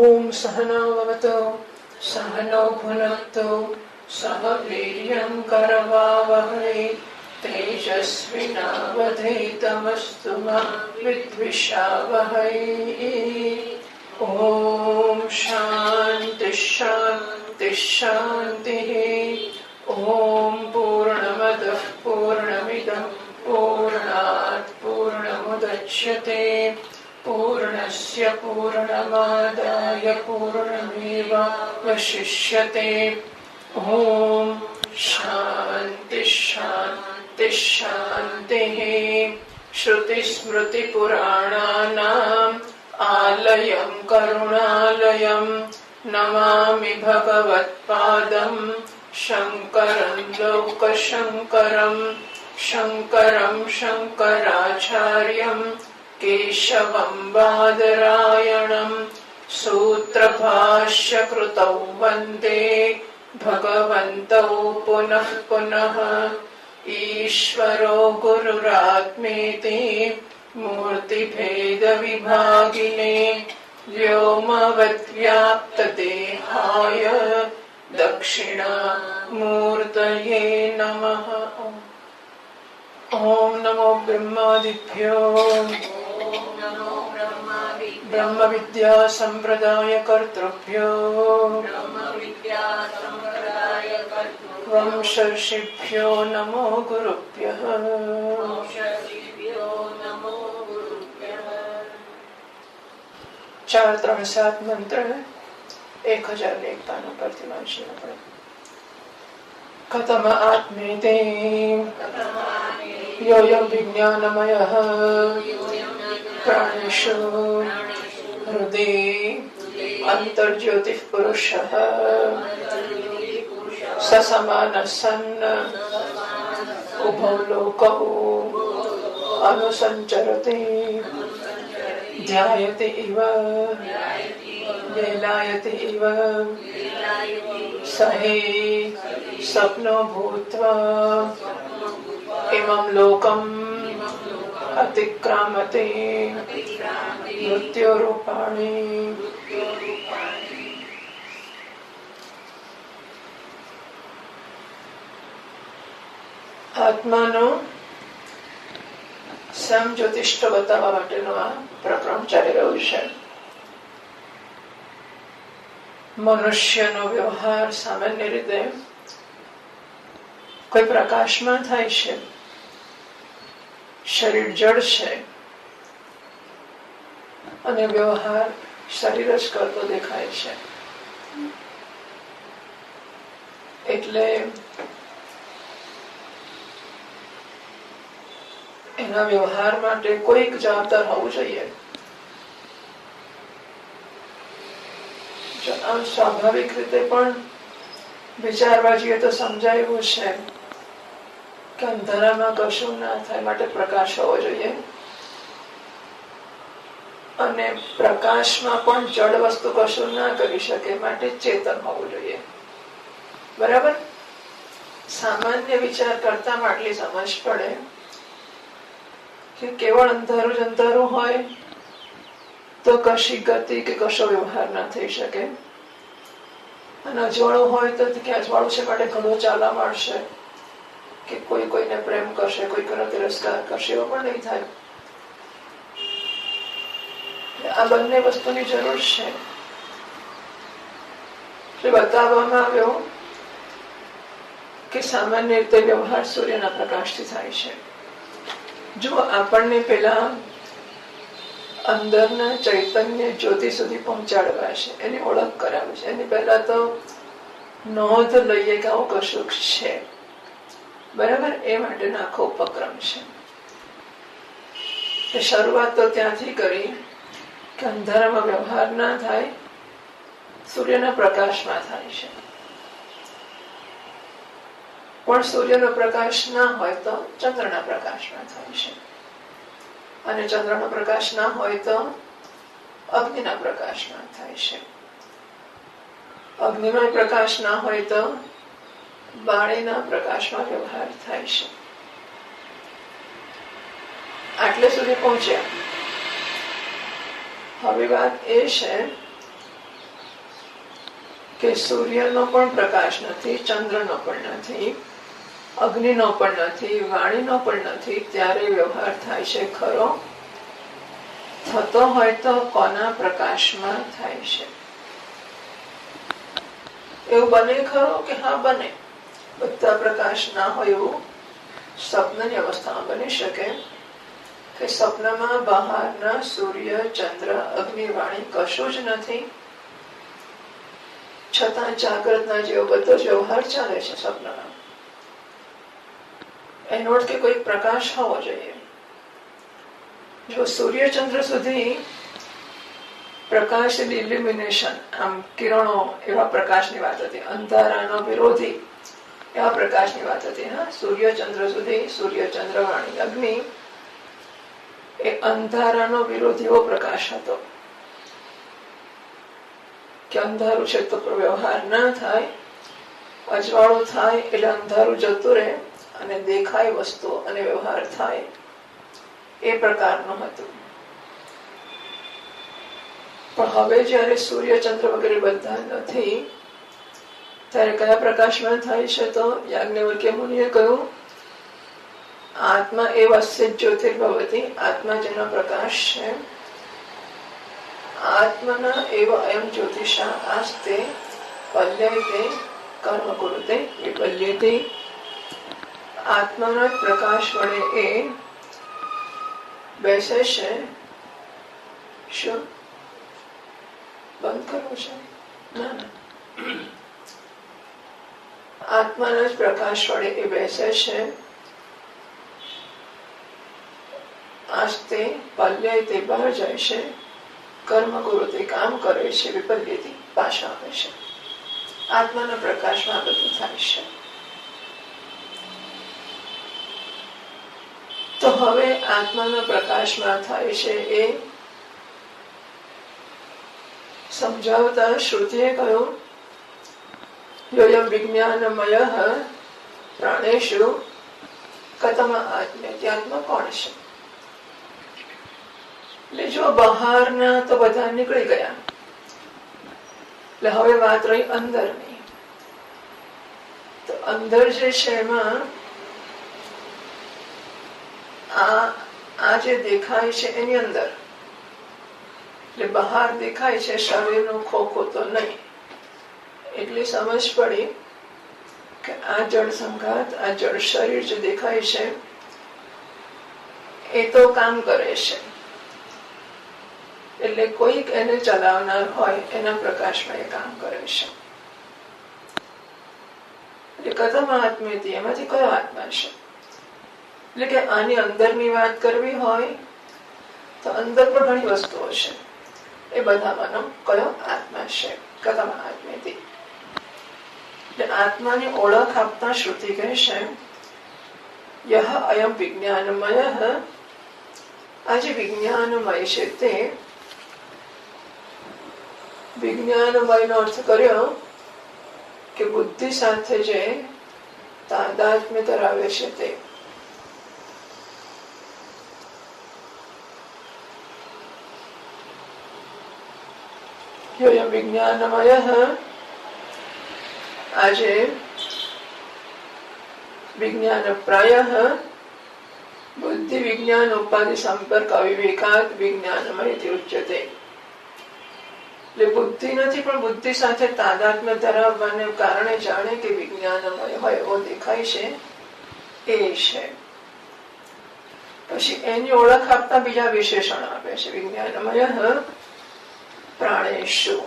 ओम सहना भवतु सहनौ भुनक्तु सह वीर्यं करवावहै तेजस्विनावधीतमस्तु मा विद्विषावहै। ओम शांति शांति शांतिः। ओम पूर्णमदः पूर्णमिदं पूर्णात् पूर्णमुदच्यते पूर्णस्य पूर्णमादाय पूर्णमेवावशिष्यते। ओम शांति शांति शांतिः। श्रुतिस्मृतिपुराणानाम् आलयं करुणालयं नमामि भगवत्पादं शङ्करं लोकशङ्करं शङ्करं शङ्कराचार्यं केशवं बादरायणं सूत्रभाष्यकृतौ वन्दे भगवन्तौ पुनः पुनः। ईश्वरो गुरुरात्मेति मूर्तिभेदविभागिने व्योमवद्व्याप्तदेहाय दक्षिणामूर्तये नमः। ओम नमो ब्रह्मादिभ्यो ब्रह्म विद्या संप्रदाय कर्तृभ्यो वंशर्षिभ्यो नमो गुरुभ्यः। 437 मंत्र 1001 पानों परથી વાંચીએ આપણે। कथम आत्मेते योऽयं विज्ञानमयः प्राणेषु हृदि अन्तर्ज्योतिः पुरुषः स समानः सन् उभौ लोकौ अनुसञ्चरति ध्यायति इव लीलायति इव सहि स्वप्नो भूत्वा इमं लोकम् अतिक्रामति मृत्युरूपाणि। આત્માનો સમજ્યોતિષ્ઠ બતાવવા માટેનું આ પ્રકરણ ચાલી રહ્યું છે। મનુષ્યનો વ્યવહાર સામાન્ય રીતે કોઈ પ્રકાશમાં થાય છે। શરીર જડ છે અને વ્યવહાર શરીર જ કરતો દેખાય છે। એટલે એના વ્યવહાર માટે કોઈક જવાબદાર હોવું જોઈએ। આમ સ્વાભાવિક રીતે પણ વિચારવા જઈએ તો સમજાય એવું છે કે અંધારામાં કશું ના થાય માટે પ્રકાશ હોવો જોઈએ અને પ્રકાશમાં પણ જડ વસ્તુ કશું ના કરી શકે માટે ચેતન હોવું જોઈએ। બરાબર। સામાન્ય વિચાર કરતા આટલી સમજ પડે કે કેવળ અંધારું જ અંધારું હોય તો કશી ગતિ કે કશો વ્યવહાર ના થઈ શકે અને અજવાળું હોય તો કે અજવાળું છે માટે ઘણું ચાલવા મળશે કે કોઈ કોઈને પ્રેમ કરશે કોઈ કોઈનો તિરસ્કાર કરશે એવો પણ નહીં થાય। આ બંને વસ્તુની જરૂર છે। બતાવવામાં આવ્યો કે સામાન્ય રીતે વ્યવહાર સૂર્યના પ્રકાશથી થાય છે। જો આપણને પેલા અંદરના ચૈતન્ય જ્યોતિ સુધી પહોંચાડવા છે, એની ઓળખ કરાવે છે, એની પહેલા તો નોંધ લઈએ કે આવું કશું છે। બરાબર। એ માટેનો આખો ઉપક્રમ છે। શરૂઆત તો ત્યાંથી કરી કે અંધારામાં વ્યવહાર ના થાય, સૂર્યના પ્રકાશમાં થાય છે। પણ સૂર્યનો પ્રકાશ ના હોય તો ચંદ્રના પ્રકાશમાં થાય છે અને ચંદ્રનો પ્રકાશ ના હોય તો અગ્નિના પ્રકાશમાં થાય છે। અગ્નિનો પ્રકાશ ના હોય તો વાણીના પ્રકાશમાં વ્યવહાર થાય છે। આટલે સુધી પહોંચ્યા। હવે વાત એ છે કે સૂર્યનો પણ પ્રકાશ નથી, ચંદ્રનો પણ નથી, અગ્નિનો પણ નથી, વાણીનો પણ નથી, ત્યારે વ્યવહાર થાય છે ખરો? થતો હોય તો કોના પ્રકાશમાં થાય છે? એવું બને ખરો કે હા બને. બધા પ્રકાશ ના હોય એવું સ્વપ્નની અવસ્થામાં બની શકે કે સ્વપ્નમાં બહારના સૂર્ય, ચંદ્ર, અગ્નિ, વાણી કશું જ નથી, છતાં જાગ્રતના જેવો બધો જ વ્યવહાર ચાલે છે સ્વપ્નમાં. એનો અર્થ કે કોઈ પ્રકાશ હોવો જોઈએ. જો સૂર્ય ચંદ્ર સુધી પ્રકાશ ઇલ્યુમિનેશન, આમ કિરણો, એવા પ્રકાશની વાત હતી. અંધારાનો વિરોધી એવા પ્રકાશની વાત હતી. હા, સૂર્ય ચંદ્ર સુધી, સૂર્ય ચંદ્ર, વાણી, અગ્નિ એ અંધારાનો વિરોધી એવો પ્રકાશ હતો કે અંધારું છે તો વ્યવહાર ના થાય, અજવાળું થાય એટલે અંધારું જતું રહે અને દેખાય વસ્તુ અને વ્યવહાર થાય, એ પ્રકારનું હતું. પણ હવે જયારે સૂર્ય ચંદ્ર વગેરે બધા નથી, ત્યારે કયા પ્રકાશમાં થાય છે? તો યાજ્ઞવલ્ક્ય મુનિએ કહ્યું, આત્મા એવ અસ્ય જ્યોતિર્ભવતી, આત્મા જેનો પ્રકાશ છે, આત્મના એવ અયમ જ્યોતિષા આસ્તે પલ્યતે કર્મ કુરુતે વિપલ્યતે. આત્માના પ્રકાશ વડે એ બેસે છે. શું બંધ કરવું છે? ના ના, આત્માના જ પ્રકાશ વડે એ બેસે છે. આસ્તે પલ્ય તે બહાર જાય છે, કર્મ ગુરુ તે કામ કરે છે, વિપલ્યથી પાછા આવે છે. આત્માના પ્રકાશમાં બધું થાય છે. તો હવે આત્માના પ્રકાશમાં થાય છે એ સમજાવતા શ્રુતિએ કહ્યું, યોયમ વિજ્ઞાનમય પ્રાણેશુ કતમ આત્મેતિ. આત્મા કોણ છે? એટલે જો બહારના તો બધા નીકળી ગયા, એટલે હવે વાત રહી અંદરની. તો અંદર જે છે એમાં આ જે દેખાય છે એની અંદર, એટલે બહાર દેખાય છે શરીરનું ખોખું તો નહીં. એટલી સમજ પડી કે આ જળ સંઘાત, આ જળ શરીર જે દેખાય છે એ તો કામ કરે છે, એટલે કોઈક એને ચલાવનાર હોય એના પ્રકાશમાં એ કામ કરે છે. એટલે કથમ આત્મેતિ, એમાંથી કયો આત્મા છે? એટલે કે આની અંદરની વાત કરવી હોય તો અંદર પણ ઘણી વસ્તુઓ છે, એ બધામાંનો કયો આત્મા છે? કથમ આત્મેતિ. એટલે આત્માની ઓળખ આપતા શ્રુતિ કહે છે, યહ અયમ વિજ્ઞાનમય. આ જે વિજ્ઞાનમય છે તે વિજ્ઞાનમય નો અર્થ કર્યો કે બુદ્ધિ સાથે જે તાદાત્મ્ય ધરાવે છે તે. યોયમ વિજ્ઞાનમય. આજે વિજ્ઞાન પ્રાય બુદ્ધિ વિજ્ઞાન ઉપાધિ સંપર્ક અવિવેકાત વિજ્ઞાનમય ઉચ્યતે. એટલે બુદ્ધિ નથી પણ બુદ્ધિ સાથે તાદાત્મ્ય ધરાવવાને કારણે જાણે કે વિજ્ઞાનમય હોય એવો દેખાય છે એ છે. પછી એની ઓળખ આપતા બીજા વિશેષણ આપે છે. વિજ્ઞાનમય પ્રાણેશુ.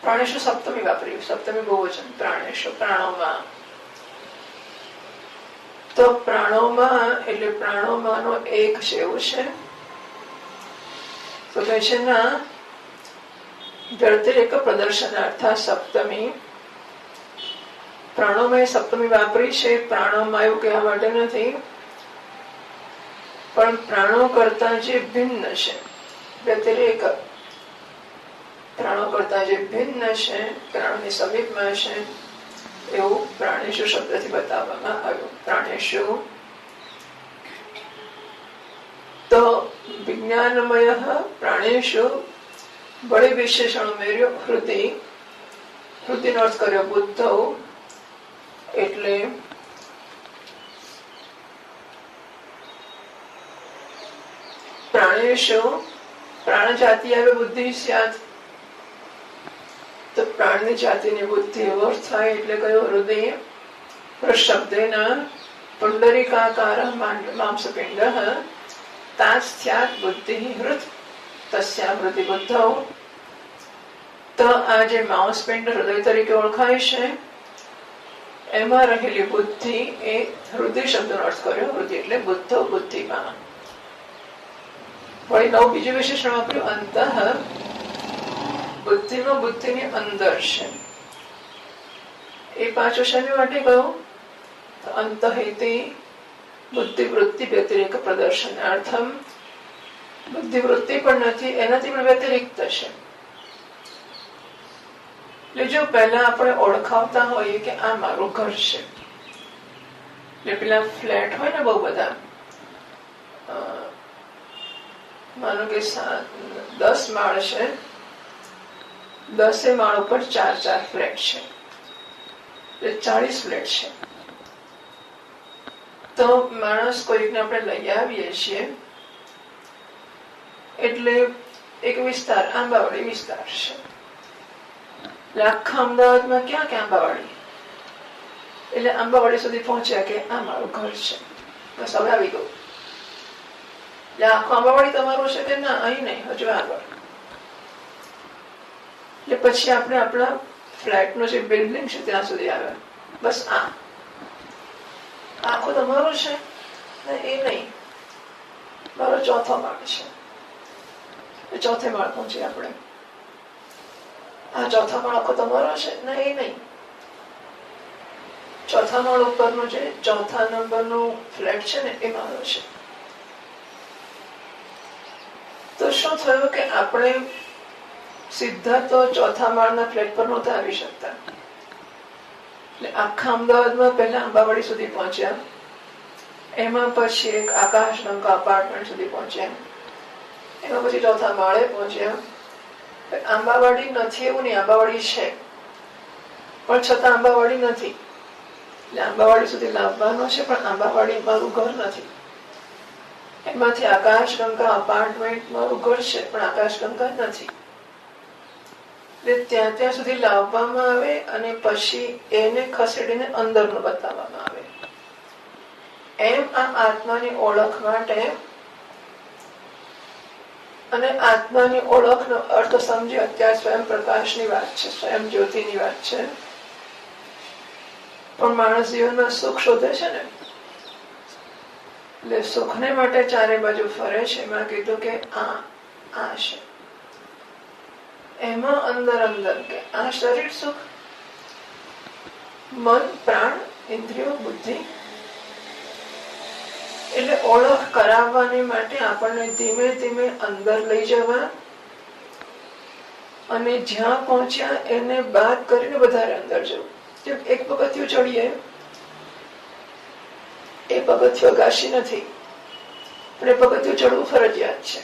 પ્રાણેશુ સપ્તમી વાપર્યું, સપ્તમી બહુવચન. પ્રાણેશુ, પ્રાણોમાં. તો પ્રાણોમાં એટલે પ્રાણોમાંનો એક છે એવું છે. તો કહે છે ના, વ્યતિરેક પ્રદર્શનાર્થા સપ્તમી. પ્રાણોમાં સપ્તમી વાપરી છે, પ્રાણોમાં એવું કહેવા માટે નથી, પણ પ્રાણો કરતા જે ભિન્ન છે, વ્યતિરેક, પ્રાણો કરતા જે ભિન્ન છે, પ્રાણોની સમીપમાં છે, એવું પ્રાણેશુ શબ્દથી બતાવવામાં આવ્યું. પ્રાણેશુ તો વિજ્ઞાનમય પ્રાણેશુ બળે વિશેષણ ઉમેર્યો. હૃદય વૃદ્ધિનો અર્થ કર્યો બુદ્ધ, એટલે પ્રાણેશુ પ્રાણ જાતિ આવે બુદ્ધિ સ્યાત, તો પ્રાણની જાતિની બુદ્ધિ એવો અર્થ થાય એટલે કયો હૃદય શબ્દેના પુંડરીકાકાર માંસપિંડ તાસ્યાત બુદ્ધિ હૃત તસ્યા વૃદ્ધિ બુદ્ધો. તો આ જે માંસપિંડ હૃદય તરીકે ઓળખાય છે એમાં રહેલી બુદ્ધિ એ હૃદય શબ્દનો અર્થ કર્યો. હૃદય એટલે બુદ્ધ, બુદ્ધિમાં. વળી નવું બીજું વિશેષણ વાપર્યું અંતઃ. બુદ્ધિમાં બુદ્ધિની અંદર છે. એ પાછું શેની માટે કહ્યું? અંતહિતિ બુદ્ધિ વૃત્તિ વ્યતિરેક પ્રદર્શનાર્થમ. બુદ્ધિ વૃત્તિ પણ નથી, એનાથી પણ વ્યતિરિક્ત છે. એટલે જો પહેલા આપણે ઓળખાવતા હોઈએ કે આ મારું ઘર છે, એટલે પેલા ફ્લેટ હોય ને બહુ બધા, માનો કે 10 માળ છે, 10 માળ ઉપર 4 ફ્લેટ છે, એટલે 40 ફ્લેટ છે. તો માણસ કોઈકને આપણે લઈ આવીએ છીએ એટલે એક વિસ્તાર આંબાવાડી વિસ્તાર છે. આખા અમદાવાદમાં ક્યાં ક્યાં આંબાવાડી, એટલે આંબાવાડી સુધી પહોંચ્યા કે આ મારું ઘર છે, બસ હવે આવી ગયું. એટલે આખું આંબાવાડી તમારું છે કે ના, અહીં નહીં, હજુ આગળ. એટલે પછી આપણે આપણા ફ્લેટનું જે બિલ્ડિંગ છે ત્યાં સુધી આવ્યા. બસ આખું તમારું છે ને, એ નહીં, મારો 4થો માળ છે, ચોથે માળ પહોંચી આપણે. આ 4થા માળ આખો તમારો છે ને, એ નહીં, 4થા માળ ઉપરનો જે 4થા નંબરનું ફ્લેટ છે ને, એ મારો છે. તો શું થયું કે આપણે સીધા તો 4થા માળના ફ્લેટ પર નહોતા આવી શકતા. એટલે આખા અમદાવાદમાં પહેલા આંબાવાડી સુધી પહોંચ્યા, એમાં પછી એક આકાશગંગા અપાર્ટમેન્ટ સુધી પહોંચ્યા, એમાં પછી 4થા માળે પહોંચ્યા. આંબાવાડી નથી એવું નહીં, આંબાવાડી છે પણ છતાં આંબાવાડી નથી. એટલે આંબાવાડી સુધી લાવવાનો છે પણ આંબાવાડી મારું ઘર નથી. એમાંથી આકાશગંગા અપાર્ટમેન્ટ મારું ઘર છે પણ આકાશગંગા નથી. એટલે ત્યાં સુધી લાવવામાં આવે અને પછી એને ખસેડીને અંદરનું બતાવવામાં આવે. એમ આ આત્માની ઓળખ માટે, અને આત્માની ઓળખનો અર્થ સમજી અત્યારે સ્વયં પ્રકાશની વાત છે, સ્વયં જ્યોતિની વાત છે. પણ માણસ જીવનમાં સુખ શોધે છે ને, એટલે સુખને માટે ચારે બાજુ ફરે છે. એમાં કીધું કે આ છે, એમાં અંદર કે આ શરીર સુખ, મન, પ્રાણ, ઇન્દ્રિયો, બુદ્ધિ. એટલે ઓળખ કરાવવાની માટે આપણને ધીમે ધીમે અંદર લઈ જવા, અને જ્યાં પહોંચ્યા એને બાદ કરીને વધારે અંદર જવું. એક પગથિયું ચડીએ, એ પગથિયું અગાશી નથી, પણ એ પગથિયું ચડવું ફરજિયાત છે.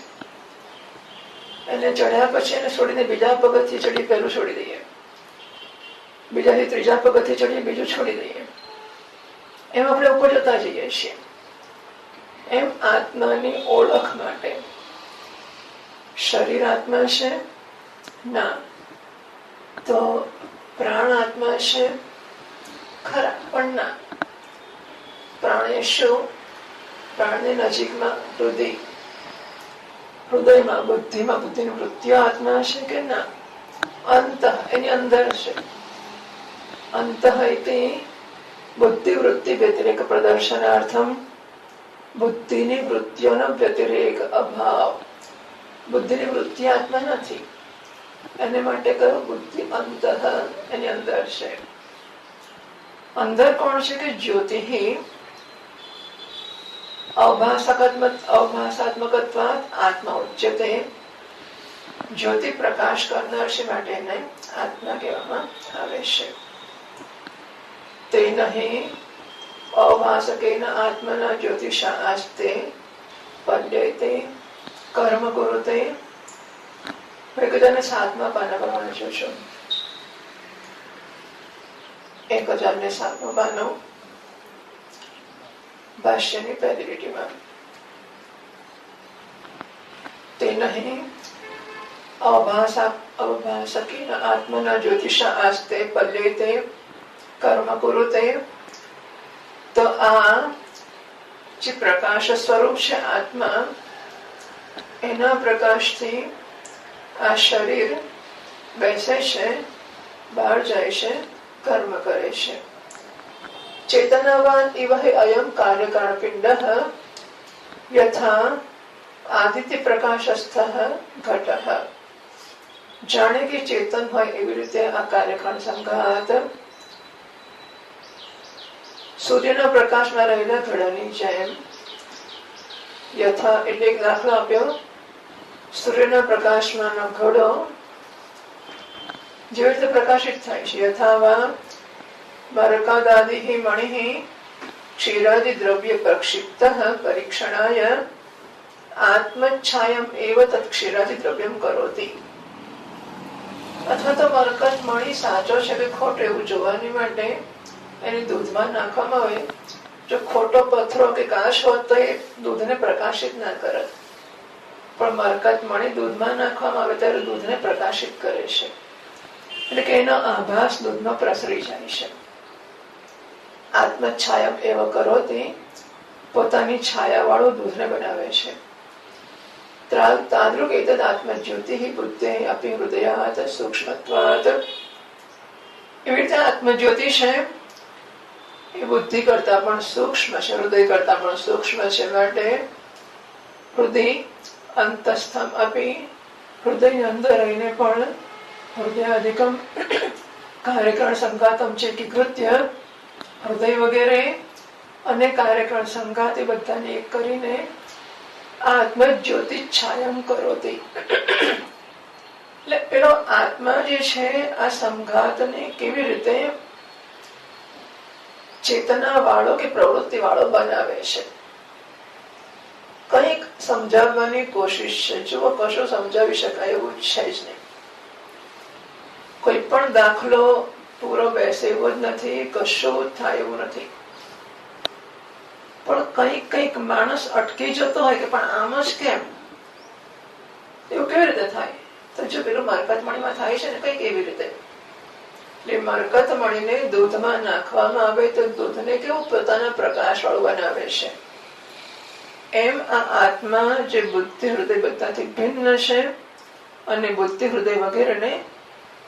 એને ચડ્યા પછી એને છોડીને બીજા પગથિયે ચડી પહેલું છોડી દઈએ, બીજાથી ત્રીજા પગથિયે ચડીએ બીજું છોડી દઈએ, એમ આપણે ઉપર જતા જઈએ છીએ. એમ આત્માની ઓળખ માટે શરીર આત્મા છે ના, તો પ્રાણ આત્મા છે ખરા, પણ ના. પ્રાણેશુ પ્રાણની નજીકમાં હૃદયમાં બુદ્ધિમાં બુદ્ધિની વૃત્તિઓ આત્મા છે કે ના? અંત એની અંદર છે. અંત બુદ્ધિ વૃત્તિ વ્યતિરેક પ્રદર્શનાર્થમ. બુદ્ધિની વૃત્તિઓનો વ્યતિરેક અભાવ. બુદ્ધિની વૃત્તિ આત્મા નથી, એને માટે કયો? બુદ્ધિ અંત એની અંદર છે. અંદર કોણ છે કે જ્યોતિ અભાસાત્મકત્વાત આત્મા ઉચ્યતે. જ્યોતિ પ્રકાશ કરનાર છે માટે એને આત્મા કહેવામાં આવે છે. તે નહીં અભાસકેન આત્મના જ્યોતિષા આસ્તે પદ્યતે કર્મ કુરુતે. તને 7મા પાના પ્રમાણે જોશો. 1007 માનવ ભાષ્યની પહેલી લીટીમાં તે નહીં અવભાસકીન આત્મના જ્યોતિષા આસ્તે પલ્યતે કર્મ કુરુતે. તો આ જે પ્રકાશ સ્વરૂપ છે આત્મા, એના પ્રકાશથી આ શરીર બેસે છે, બહાર જાય છે, કર્મ કરે છે. ચેતનાવાન ઇવ અયમ કાર્યકારણ પિંડ યથા આદિત્ય પ્રકાશસ્થ ઘટ. જાણે કે ચેતન હોય એવી રીતે આ કાર્યકાળ સંઘાત સૂર્યના પ્રકાશમાં રહેલા ઘડાની જેમ, યથા એટલે એક દાખલો આપ્યો, સૂર્યના પ્રકાશમાંનો ઘડો જેવી રીતે પ્રકાશિત થાય છે. યથાવા મરકાદાદિ મણિ ક્ષીરાદિ દ્રવ્ય પ્રક્ષિપ્ત પરીક્ષણાય આત્મચ્છાયમ એવ તત્ ક્ષીરાદિ દ્રવ્યમ કરોતિ. અથવા તો મરકત મણી સાચો છે કે ખોટો એવું જોવાની માટે એને દૂધમાં નાખવામાં આવે. જો ખોટો પથ્થરો કે કાચ હોત તો એ દૂધને પ્રકાશિત ના કરત, પણ મરકત મણી દૂધમાં નાખવામાં આવે ત્યારે દૂધને પ્રકાશિત કરે છે. એટલે કે એનો આભાસ દૂધમાં પ્રસરી જાય છે. આત્મછાયમ એવ કરોતિ, પોતાની છાયા વાળું દૂધને બનાવે છે. તાદૃક એતદ આત્મજ્યોતિ બુદ્ધિ અપી હૃદયાત સૂક્ષ્મત્વાત. એવી રીતે આત્મજ્યોતિ છે એ બુદ્ધિ કરતા પણ સૂક્ષ્મ છે, હૃદય કરતા પણ સૂક્ષ્મ છે. માટે હૃદય અંતસ્થમ અપી, હૃદય અંદર રહીને પણ હૃદય અધિકમ કાર્યકરણ સંઘાતમ છે કે કૃત્ય, હૃદય વગેરે અને કાર્યકરણ સંઘાત એ બધાને એક કરીને આત્મજ્યોતિ છાયમ કરોતિ. એટલે પેલો આત્મા જે છે આ સંઘાતને કેવી રીતે ચેતના વાળો કે પ્રવૃત્તિ વાળો બનાવે છે, કંઈક સમજાવવાની કોશિશ છે. જુઓ, કશું સમજાવી શકાય એવું છે જ નહીં. કોઈ પણ દાખલો પૂરો બેસે એવો જ નથી, કશું થાય એવું નથી. પણ કંઈક માણસ અટકી જતો હોય કે પણ આમ જ કેમ, એવું કેવી રીતે થાય? તો જો પેલું મરકત મણીમાં થાય છે ને કંઈક એવી રીતે. એટલે મરકત મણીને દૂધમાં નાખવામાં આવે તો દૂધને કેવું પોતાના પ્રકાશ વાળું બનાવે છે. એમ આ આત્મા જે બુદ્ધિ હૃદય બધાથી ભિન્ન છે અને બુદ્ધિ હૃદય વગેરેને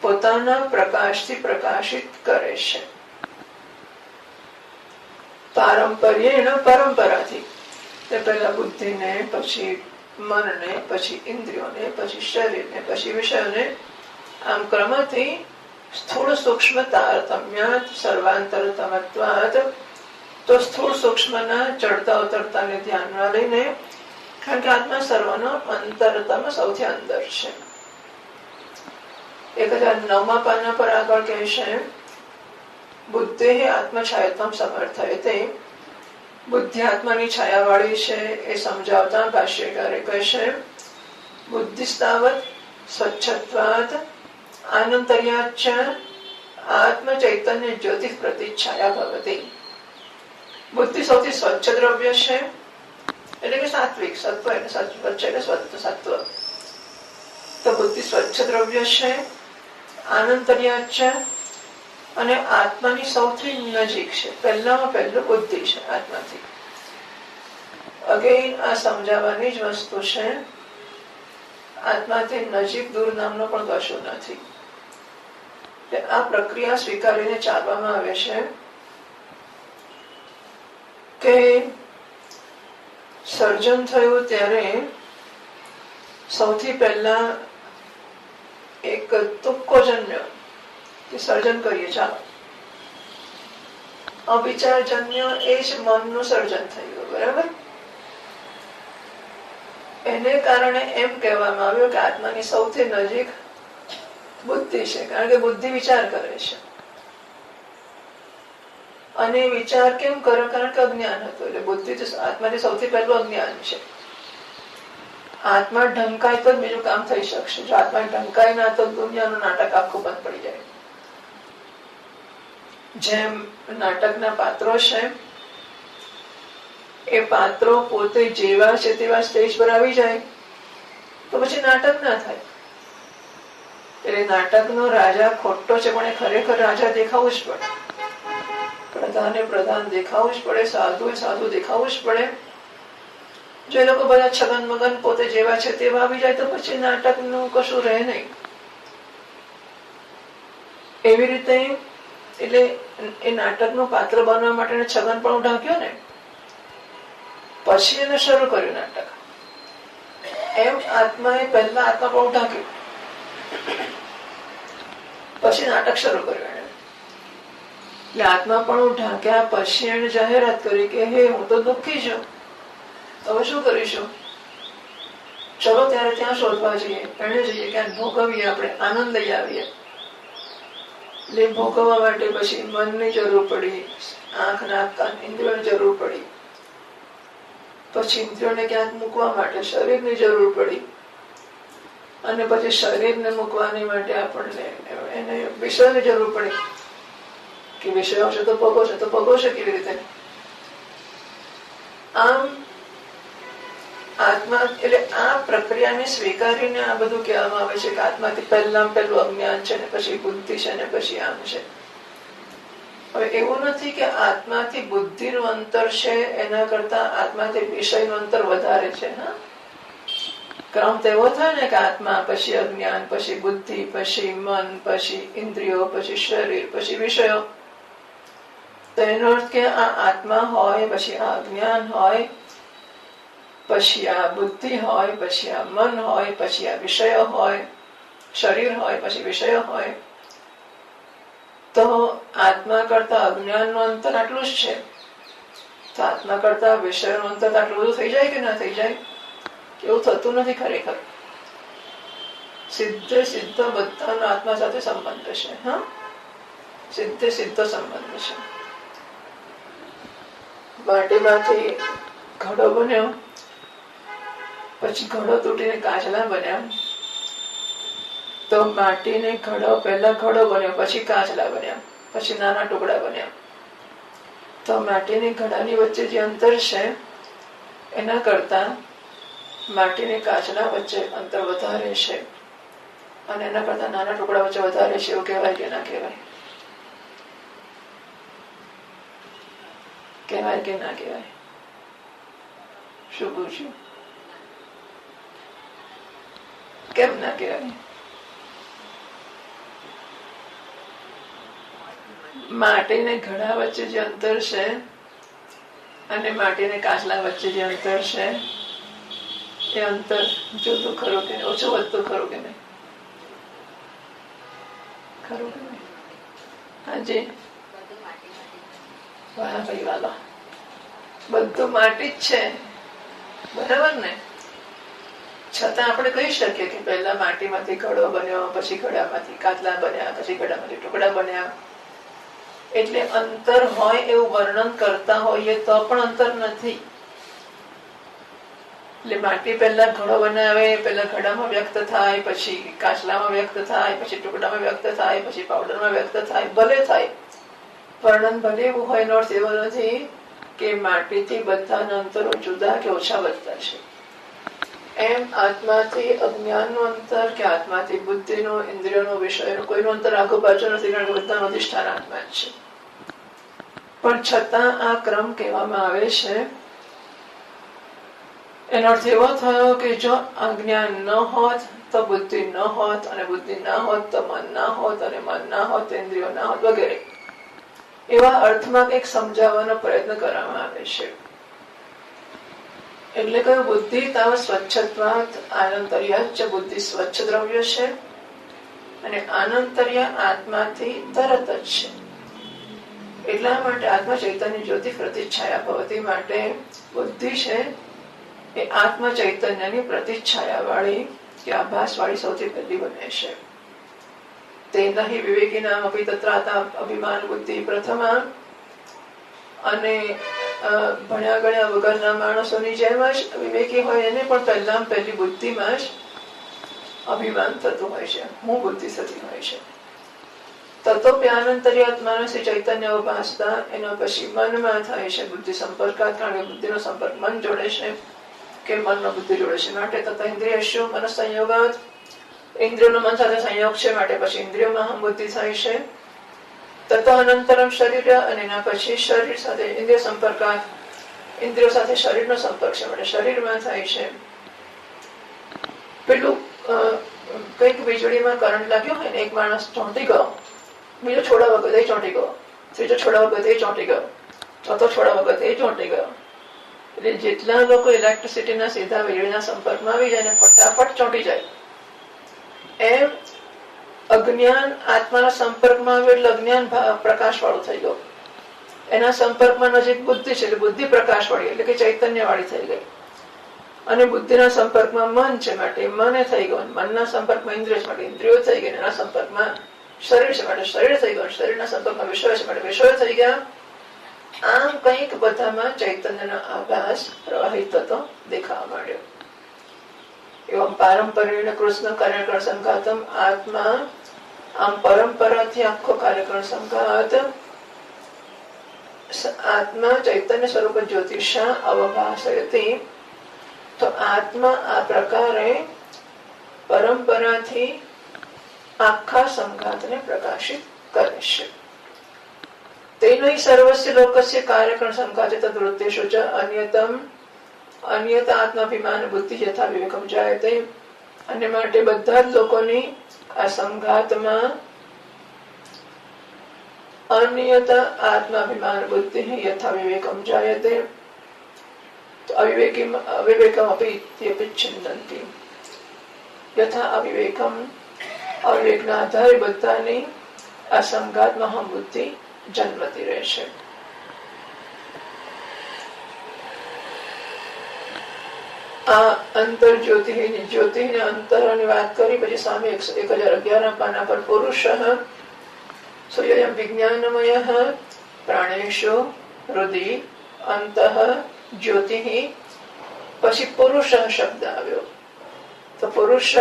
પોતાના પ્રકાશથી પ્રકાશિત કરે છે. પારંપર્ય પરંપરાથી, પહેલા બુદ્ધિને, પછી મનને, પછી ઇન્દ્રિયોને, પછી શરીરને, પછી વિષયોને, આમ ક્રમથી સ્થૂળ સૂક્ષ્મ તારતમ્યાત સર્વાંતરતમત્વાત. તો સ્થૂળ સૂક્ષ્મના ચડતા ઉતરતાને ધ્યાનમાં લઈને, કારણ કે આત્મા સર્વનો અંતરતમ સૌથી અંદર છે. 1009 પાના પર આગળ કહે છે બુદ્ધિ આત્મછાયત્વમ સમર્થયતે. બુદ્ધિ આત્માની છાયા વાળી છે એ સમજાવતા ભાષ્યકારે કહે છે બુદ્ધિસ્તાવત સ્વચ્છત્વાત આનંતર્યાચ આત્મ ચૈતન્ય જ્યોતિ પ્રતિચ્છાયા ભવતી. બુદ્ધિ સૌથી સ્વચ્છ દ્રવ્ય છે, એટલે કે સાત્વિક. સત્વ એટલે સ્વચ્છ એટલે સત્વ. તો બુદ્ધિ સ્વચ્છ દ્રવ્ય છે, આનંતર્યાચ અને આત્માની સૌથી નજીક છે. પહેલામાં પહેલું બુદ્ધિ છે આત્માથી. અગેન આ સમજાવવાની જ વસ્તુ છે. આત્માથી નજીક દૂર નામનો પણ કશું નથી. આ પ્રક્રિયા સ્વીકારીને ચાલવામાં આવે છે કે સર્જન થયું ત્યારે સૌથી પહેલા એક તુક્કો જન્મ્યો કે સર્જન કરીએ ચાલો. અવિચારજન્ય એ જ મનનું સર્જન થયું, બરાબર. એને કારણે એમ કહેવામાં આવ્યું કે આત્માની સૌથી નજીક બુદ્ધિ છે, કારણ કે બુદ્ધિ વિચાર કરે છે. અને વિચાર કેમ કરે? કારણ કે અજ્ઞાન હતું. એટલે બુદ્ધિ આત્માથી સૌથી પહેલું અજ્ઞાન છે. આત્મા ઢંકાય તો બીજું કામ થઈ શકશે. જો આત્મા ઢંકાય ના તો દુનિયાનું નાટક આખું બંધ પડી જાય. જેમ નાટકના પાત્રો છે, એ પાત્રો પોતે જેવા છે તેવા સ્ટેજ પર આવી જાય તો પછી નાટક ના થાય. એટલે નાટકનો રાજા ખોટો છે પણ એ ખરેખર રાજા દેખાવું જ પડે, પ્રધાને પ્રધાન દેખાવું જ પડે, સાધુ એ સાધુ દેખાવું જ પડે. જો એ લોકો બધા છગન મગન પોતે જેવા છે તેવા આવી જાય તો પછી નાટકનું કશું રહે નહીં. એવી રીતે એટલે એ નાટકનું પાત્ર બનવા માટે છગન પણ ઢાંક્યો ને, પછી એને શરૂ કર્યું નાટક. એમ આત્માએ પહેલા આત્મા પણ ઢાંક્યું, પછી નાટક શરૂ કર્યું એને. એટલે આત્મા પણ ઢાંક્યા પછી એને જાહેરાત કરી કે હે હું તો દુઃખી છું, હવે શું કરીશું? ચલો ત્યારે ત્યાં શોધવા જઈએ, એને જઈએ ક્યાંક ભોગવીએ, આપણે આનંદ લઈ આવીએ. એટલે ભોગવવા માટે પછી મનની જરૂર પડી, આંખ નાક કાન ઇન્દ્રિયોની જરૂર પડી, પછી ઇન્દ્રિયોને ક્યાંક મૂકવા માટે શરીરની જરૂર પડી, અને પછી શરીરને મૂકવાની માટે આપણને એને વિષયની જરૂર પડી કે વિષયો છે તો ભોગવશે, તો ભોગવશે કેવી રીતે? આમ આત્મા એટલે આ પ્રક્રિયાને સ્વીકારીને આ બધું કહેવામાં આવે છે કે આત્માથી પહેલું અજ્ઞાન છે ને પછી બુદ્ધિ છે ને પછી આમ છે. હવે એવું નથી કે આત્માથી બુદ્ધિનું અંતર છે એના કરતા આત્માથી વિષયનું અંતર વધારે છે. હા, ક્રમ તો એવો થાય ને કે આત્મા પછી અજ્ઞાન પછી બુદ્ધિ પછી મન પછી ઇન્દ્રિયો પછી શરીર પછી વિષયો. તો એનો અર્થ કે આ આત્મા હોય પછી આ અજ્ઞાન હોય પછી આ બુદ્ધિ હોય પછી આ મન હોય પછી આ વિષયો હોય, શરીર હોય પછી વિષયો હોય. તો આત્મા કરતા અજ્ઞાનનું અંતર આટલું જ છે, તો આત્મા કરતા વિષયનું અંતર આટલું બધું થઈ જાય કે ના થઈ જાય? એવું થતું નથી ખરેખર. સીધે સીધો બધાનો આત્મા સાથે સંબંધ છે. હા, સીધે સીધો સંબંધ છે. માટીમાંથી ઘડો બન્યો, પછી ઘડો તૂટીને કાચલા બન્યા. તો માટીને ઘડો પહેલા ઘડો બન્યો, પછી કાચલા બન્યા, પછી નાના ટુકડા બન્યા. તો માટીની ઘડાની વચ્ચે જે અંતર છે એના કરતા માટીને કાચલા વચ્ચે અંતર વધારે છે, અને એના કરતા નાના ટુકડા વચ્ચે વધારે છે. એવું કહેવાય કે ના કહેવાય? કહેવાય કે ના કહેવાય? શું પૂછ્યું? કેમ ના કહેવાય? માટીને ઘડા વચ્ચે જે અંતર છે અને માટીને કાચલા વચ્ચે જે અંતર છે એ અંતર જુદું ખરું કે ઓછું વધતું ખરું કે નહીં? ખરું કે નહીં? હાજી, વાહ ભાઈ વાલા, બધું માટી જ છે, બરાબર ને? છતાં આપણે કહી શકીએ કે પહેલા માટીમાંથી ઘડો બન્યો, પછી ઘડામાંથી કાચલા બન્યા, પછી ઘડામાંથી ટુકડા બન્યા. એટલે અંતર હોય એવું વર્ણન કરતા હોઈએ તો પણ અંતર નથી. એટલે માટી પહેલા ઘડો બનાવે, પહેલા ઘડામાં વ્યક્ત થાય, પછી કાચલામાં વ્યક્ત થાય, પછી ટુકડામાં વ્યક્ત થાય, પછી પાવડરમાં વ્યક્ત થાય. ભલે થાય, વર્ણન ભલે એવું હોય એનો અર્થ એવો નથી કે માટીથી બધાના અંતરો જુદા કે ઓછા વધતા છે. એમ આત્માથી અજ્ઞાનનું અંતર કે આત્માથી બુદ્ધિનું, ઇન્દ્રિયોનું, વિષયનું કોઈનું અંતર આગુ પાછું નથી, કારણ કે બધાનું અધિષ્ઠાન આત્મા જ છે. પણ છતાં આ ક્રમ કહેવામાં આવે છે. એનો અર્થ એવો થયો કે જો અજ્ઞાન ન હોત તો બુદ્ધિ ન હોત, અને બુદ્ધિ ના હોત તો મન ના હોત, અને મન ના હોત તો ઇન્દ્રિયો ના હોત, વગેરે. એવા અર્થમાં કંઈક સમજાવવાનો પ્રયત્ન કરવામાં આવે છે. એટલે કયું? બુદ્ધિ તાવ સ્વચ્છત્વાત આનંતર્યાચ. બુદ્ધિ સ્વચ્છ દ્રવ્ય છે અને આનંતર્ય આત્માથી તરત જ છે. એટલા માટે આત્મા ચૈતન્ય જ્યોતિ પ્રતિચ્છાયા ભવતી માટે બુદ્ધિ છે એ આત્મ ચૈતન્યની પ્રતિચ્છાયા વાળી કે આભાસ વાળી સૌથી પહેલી બને છે. તેના હિ વિવેકી નામ અપી તત્રાતા અભિમાન બુદ્ધિ પ્રથમા. અને ભણ્યા ગણ્યા વગરના માણસોની જેમ જ વિવેકી હોય એને પણ પહેલા પહેલી બુદ્ધિમાં જ અભિમાન થતું હોય છે, હું બુદ્ધિ થતી હોય છે. તત્વપ્યાનંતર્યાત્માનો શ્રી ચૈતન્ય ઉપાસતા એના પછી મનમાં થાય છે બુદ્ધિ સંપર્કાત, કારણ કે બુદ્ધિનો સંપર્ક મન જોડે છે કે મનનો બુદ્ધિ જોડે છે માટે તથા ઇન્દ્રિયશુ મન સંયોગાત, ઇન્દ્રિયોનો મન સાથે સંયોગ છે માટે પછી ઇન્દ્રિયોમાં બુદ્ધિ થાય છે. તત્વ અનંતરમ શરીર, અને એના પછી શરીર સાથે ઇન્દ્રિય સંપર્કાત, ઇન્દ્રિયો સાથે શરીરનો સંપર્ક છે માટે શરીરમાં થાય છે. પેલું કઈક વીજળીમાં કરંટ લાગ્યો હોય ને, એક માણસ ચોંટી ગયો, બીજો છોડા વખતે ચોંટી ગયો, ત્રીજો છોડા વખતે ચોંટી ગયો, ચોથો છોડા વખતે ચોંટી ગયો. એટલે જેટલા લોકો ઇલેક્ટ્રિસિટીના સીધા વીજળીના સંપર્કમાં આવી જાય ને ફટાફટ ચોંટી જાય, એમ અજ્ઞાન આત્માના સંપર્કમાં આવે એટલે અજ્ઞાન પ્રકાશ વાળું થઈ ગયું. એના સંપર્કમાં નજીક બુદ્ધિ છે એટલે બુદ્ધિ પ્રકાશ વાળી એટલે કે ચૈતન્ય વાળી થઈ ગઈ. અને બુદ્ધિના સંપર્કમાં મન છે માટે મને થઈ ગયું, મનના સંપર્કમાં ઇન્દ્રિય છે માટે ઇન્દ્રિયો થઈ ગઈ, એના સંપર્કમાં શરીર છે માટે શરીર થઈ ગયું, શરીરના સંપર્કમાં વિષય છે માટે વિષયો થઈ ગયા. આમ કંઈક બધામાં ચૈતન્યનો આભાસ પ્રવાહિત થતો દેખાવા માંડ્યો. એવમ પારંપરિક કૃષ્ણ કાર્યકરણ સંઘાતમ, આત્મા આમ પરંપરાથી આખો કાર્યકરણ સંઘાત આત્મા ચૈતન્ય સ્વરૂપ જ્યોતિષા અવભાસયતી. તો આત્મા આ પ્રકારે પરંપરાથી આખા સંઘાતને પ્રકાશિત કરે છે. તેનો સર્વસ્ય લોકસ્ય કાર્યકરણ સંઘાતે તદ્વૃત્તિષુ ચ અન્યતમ અન્યત આત્માભિમાન બુદ્ધિ યથા વિવેકમ જાયતે. અને માટે બધા જ લોકોની આ સંઘાતમાં અન્યત આત્માભિમાન બુદ્ધિ યથા વિવેકમ જાયતે. અવિવેકમ અપી છિન્નંતિ. યથા અવિવેકમ, અવિવેકના આધારે બધાની આ સંઘાતમાં હમ બુદ્ધિ જન્મતી રહેશે. આ અંતર જ્યોતિની અંતરની વાત કરી, પછી સામે 1011 પાના પર પુરુષ સોયમ વિજ્ઞાનમય પ્રાણેશો હૃદય અંતઃ જ્યોતિ, પછી પુરુષ શબ્દ આવ્યો. તો પુરુષ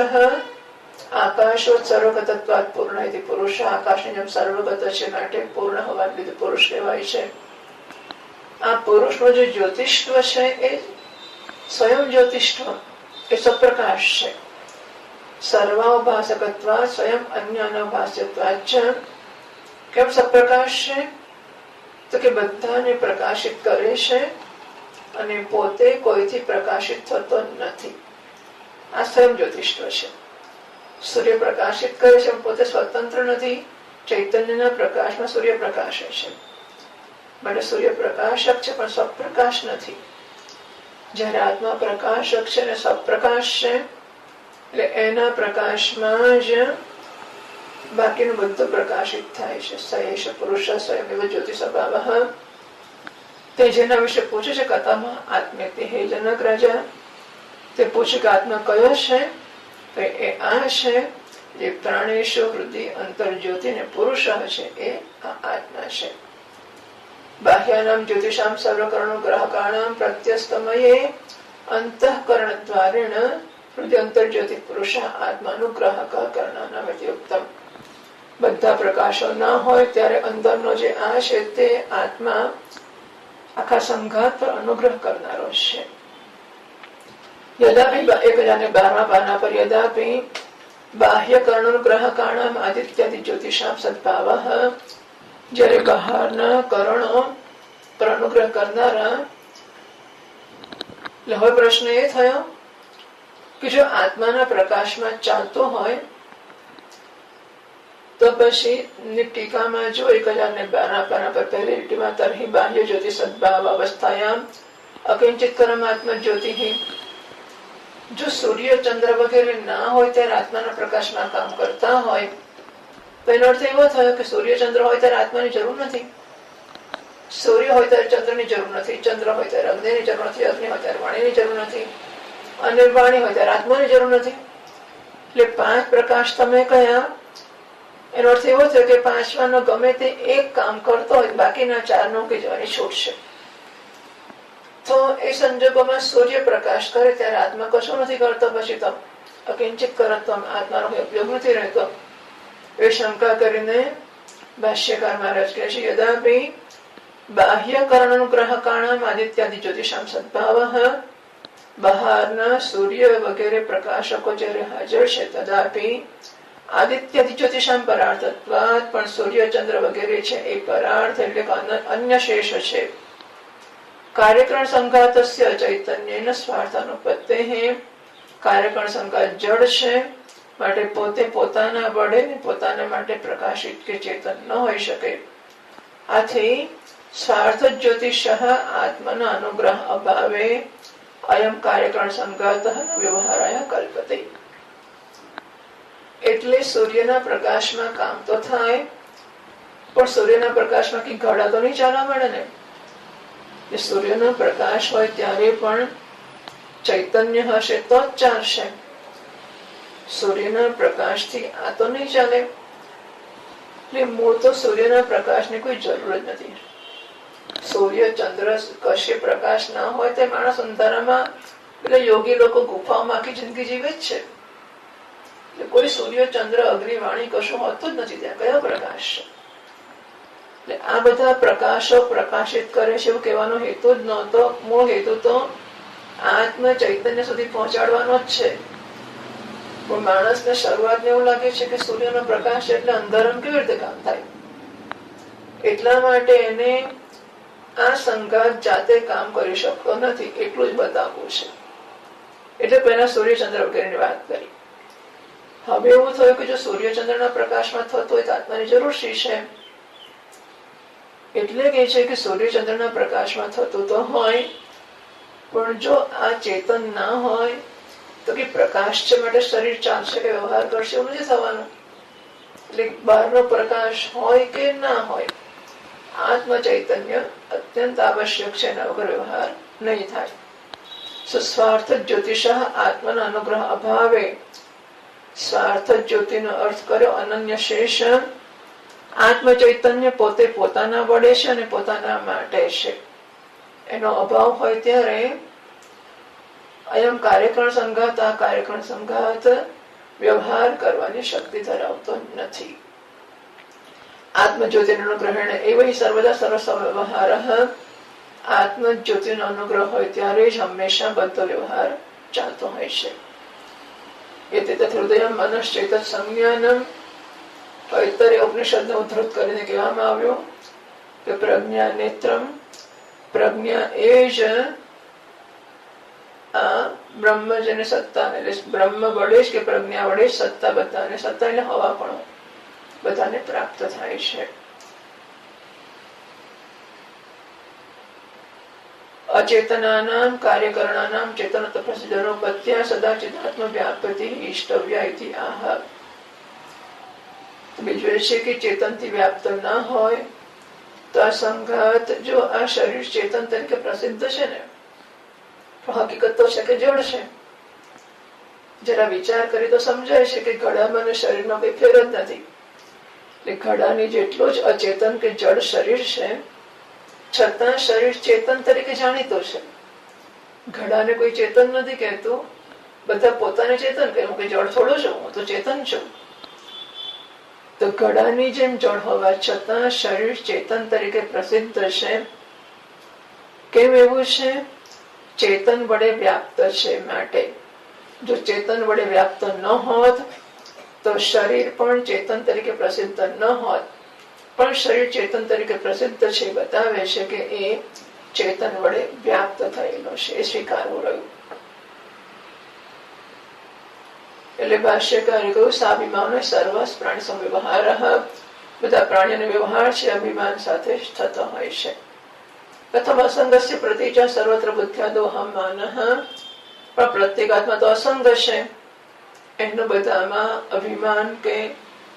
આકાશોત સર્વગતત્વાત પૂર્ણ, એથી પુરુષ આકાશની જેમ સર્વગત છે માટે પૂર્ણ હોવાને લીધે પુરુષ કહેવાય છે. આ પુરુષનો જે જ્યોતિષ્વ છે એ સ્વયં જ્યોતિષ્વ, એ સપ્રકાશ છે. સર્વાભાસકત્વાત સ્વયં અન્યાનભાસ્યત્વાત છે. કેમ સપ્રકાશ છે? તો કે બધાને પ્રકાશિત કરે છે અને પોતે કોઈથી પ્રકાશિત થતો નથી. આ સ્વયં જ્યોતિષ્વ છે. સૂર્ય પ્રકાશિત કરે છે, પોતે સ્વતંત્ર નથી. ચૈતન્યના પ્રકાશમાં સૂર્ય પ્રકાશ છે માટે સૂર્ય પ્રકાશક છે પણ સ્વપ્રકાશ નથી. જયારે આત્મા પ્રકાશક છે અને સ્વપ્રકાશ છે એટલે એના પ્રકાશમાં જ બાકીનું બધું પ્રકાશિત થાય છે. સયેષ પુરુષ સ્વયં એવ જ્યોતિ સ્વભાવ. તે જેના વિશે પૂછે છે કથામાં આત્મેતિ, હે જનક રાજા, તે પૂછે કે આત્મા કયો છે? તો એ આ છે જે પ્રાણેશો હૃદય અંતર જ્યોતિ ને પુરુષ છે, એ આ આત્મા છે. બાહ્યાનામ જ્યોતિષામ સર્વકર્ણ ગ્રાહકાણામ પ્રત્યસ્તમયે અંતઃકરણ દ્વારેણ હૃદય અંતર જ્યોતિ પુરુષ આત્માનુગ્રાહક કર્ણાનામ ઉત્તમ. બધા પ્રકાશો ના હોય ત્યારે અંદરનો જે આ છે તે આત્મા આખા સંઘાત પર અનુગ્રહ કરનારો છે. યદાપી 1012 પાના પર યદાપી બાહ્ય કર્ણોગ્રાહકાણામ આદિત્યાદિ જ્યોતિષામ સદભાવ, જ્યારે બહારના કરણો પર અનુગ્રહ કરનારા. એટલે હવે પ્રશ્ન એ થયો કે જો આત્માના પ્રકાશમાં ચાલતો હોય તો પછી ટીકામાં જો 1012 પાના પર પહેલી લીટીમાં તર્હિ બાહ્ય જ્યોતિ સદભાવ અવસ્થાયામ અકિંચિત કર્માત્મ જ્યોતિ. જો સૂર્ય ચંદ્ર વગેરે ના હોય ત્યારે આત્માના પ્રકાશમાં કામ કરતા હોય તો એનો અર્થ એવો થયો કે સૂર્ય ચંદ્ર હોય ત્યારે આત્માની જરૂર નથી, સૂર્ય હોય ત્યારે ચંદ્રની જરૂર નથી, ચંદ્ર હોય ત્યારે અગ્નિની જરૂર નથી, અગ્નિ હોય ત્યારે વાણીની જરૂર નથી, અને વાણી હોય ત્યારે આત્માની જરૂર નથી. એટલે 5 પ્રકાશ તમે કયા, એનો અર્થ એવો થયો કે 5માનો ગમે તે એક કામ કરતો હોય, બાકીના 4 નો કે જવાની છૂટ છે. તો એ સંજોગોમાં સૂર્ય પ્રકાશ કરે ત્યારે આત્મા કશું નથી કરતો, પછી તો અકિંચિત કરત આત્માનો ઉપયોગ નથી રહેતો. એ શંકા કરીને ભાષ્યકાર મહારાજ કહે છે યદાપી બાહ્યકરણ અનુગ્રહકાણામ આદિત્યાદિ જ્યોતિષામ સદ્ભાવઃ, બહારના સૂર્ય વગેરે પ્રકાશકો જ્યારે હાજર છે તદાપી આદિત્યાદિ જ્યોતિષામ પરાર્થત્વાત, પણ સૂર્ય ચંદ્ર વગેરે છે એ પરાર્થ એટલે કે અન્ય શેષ છે. કાર્યકરણ સંઘાતસ્ય ચૈતન્યન સ્વાર્થાનુપત્તેઃ, કાર્યકરણ સંઘાત જડ છે માટે પોતે પોતાના વડે પોતાના માટે પ્રકાશિત કે ચેતન ન હોઈ શકે. આથી સ્વાર્થ જ્યોતિષ આત્મના અનુગ્રહ અભાવે અયમ કાર્યકરણ સંઘાત વ્યવહારાય કલ્પતે. એટલે સૂર્યના પ્રકાશમાં કામ તો થાય, પણ સૂર્યના પ્રકાશમાં કઈ ઘડા તો નહીં ચાલવા મળે ને. સૂર્યનો પ્રકાશ હોય ત્યારે પણ ચૈતન્ય હશે તો જ ચાલશે. સૂર્યના પ્રકાશથી આ તો નહીં ચાલે. એટલે મૂળ તો સૂર્યના પ્રકાશની કોઈ જરૂર જ નથી. સૂર્ય ચંદ્ર કશે પ્રકાશ ના હોય તે માણસ અંધારામાં, એટલે યોગી લોકો ગુફાઓમાં આખી જિંદગી જીવે જ છે. એટલે કોઈ સૂર્ય ચંદ્ર અગ્નિ વાણી કશું હોતું જ નથી. ત્યાં કયો પ્રકાશ છે? એટલે આ બધા પ્રકાશો પ્રકાશિત કરે છે એવું કહેવાનો હેતુ જ નહોતો. મૂળ હેતુ તો આત્મ ચૈતન્ય સુધી પહોંચાડવાનો જ છે. પણ માણસને શરૂઆતમાં એવું લાગે છે કે સૂર્યનો પ્રકાશ એટલે અંધારામાં કેવી રીતે કામ થાય. એટલા માટે એને આ સંઘાત જાતે કામ કરી શકતો નથી એટલું જ બતાવવું છે. એટલે પહેલા સૂર્યચંદ્ર વગેરેની વાત કરી. હવે એવું થયું કે જો સૂર્યચંદ્રના પ્રકાશમાં થતું હોય તો આત્માની જરૂર શી છે? એટલે કે છે કે સૂર્યચંદ્રના પ્રકાશમાં થતું તો હોય, પણ જો આ ચેતન ના હોય તો કે પ્રકાશ છે માટે શરીર ચાલશે કે વ્યવહાર કરશે એવું નથી થવાનું. એટલે બહારનો પ્રકાશ હોય કે ના હોય, આત્મ ચૈતન્ય અત્યંત આવશ્યક છે. એના વગર વ્યવહાર નહીં થાય. સ્વાર્થ જ્યોતિષ આત્મના અનુગ્રહ અભાવે, સ્વાર્થ જ્યોતિનો અર્થ કર્યો અનન્ય શેષ. આત્મ ચૈતન્ય પોતે પોતાના વડે છે અને પોતાના માટે છે. એનો અભાવ હોય ત્યારે અયમ કાર્યકરણ સંઘાત, આ કાર્યકરણ સંઘાત વ્યવહાર કરવાની શક્તિ ધરાવતો નથી. આત્મજ્યોતિનો અનુગ્રહણ એવં સર્વદા સર્વસ્વ વ્યવહાર. આત્મજ્યોતિનો અનુગ્રહ હોય ત્યારે જ હંમેશા બધો વ્યવહાર ચાલતો હોય છે. એતે હૃદય મનશ્ચેત સંજ્ઞાનમ. ઐતરેય ઉપનિષદને ઉદ્ધૃત કરીને કહેવામાં આવ્યું કે પ્રજ્ઞા નેત્રમ, પ્રજ્ઞા એ જ આ બ્રહ્મ જેને સત્તા, એટલે બ્રહ્મ વડે જ કે પ્રજ્ઞા વડે જ સત્તા બધાને, સત્તા એટલે હવા પણ બધાને પ્રાપ્ત થાય છે. અચેતનાનામ કાર્યકરણાનામ ચેતનત પ્રસિદ્ધનોપત્યા સદાચિદાત્મ વ્યાપતિ ઈષ્ટવ્યા ઇતિ આહ. બીજું એ છે કે ચેતનથી વ્યાપ્ત ના હોય તો આ સંઘાત, જો આ શરીર ચેતન તરીકે પ્રસિદ્ધ છે ને, હકીકત તો છે કે જડ છે. જરા વિચાર કરી તો સમજાય છે કે ઘડામાં અને શરીરમાં કઈ ફેર જ નથી. એટલે ઘડાની જેટલું જ અચેતન કે જડ શરીર છે, છતાં શરીર ચેતન તરીકે જાણીતો છે. ઘડાને કોઈ ચેતન નથી કહેતું. બધા પોતાને ચેતન કહે, હું કઈ જડ થોડો છું, હું તો ચેતન છું. તો ઘડાની જેમ જડ હોવા છતાં શરીર ચેતન તરીકે પ્રસિદ્ધ છે. કેમ એવું છે? ચેતન વડે વ્યાપ્ત છે માટે. જો ચેતન વડે વ્યાપ્ત ન હોત તો શરીર પણ ચેતન તરીકે પ્રસિદ્ધ ન હોત. પણ શરીર ચેતન તરીકે પ્રસિદ્ધ છે બતાવે છે કે એ ચેતન વડે વ્યાપ્ત થયેલો છે, એ સ્વીકારવું રહ્યું. એટલે ભાષ્યકારે કહ્યું સાભિમાન સર્વસ પ્રાણી સંવ્યવહાર. બધા પ્રાણીઓનો વ્યવહાર છે અભિમાન સાથે જ થતો હોય છે. પ્રથમ અસંગસ્ય પ્રતિજા સર્વત્ર બુદ્ધ્યાદોહમ માન. પણ પ્રત્યેક આત્મા તો અસંગ છે, એનું બધામાં અભિમાન કે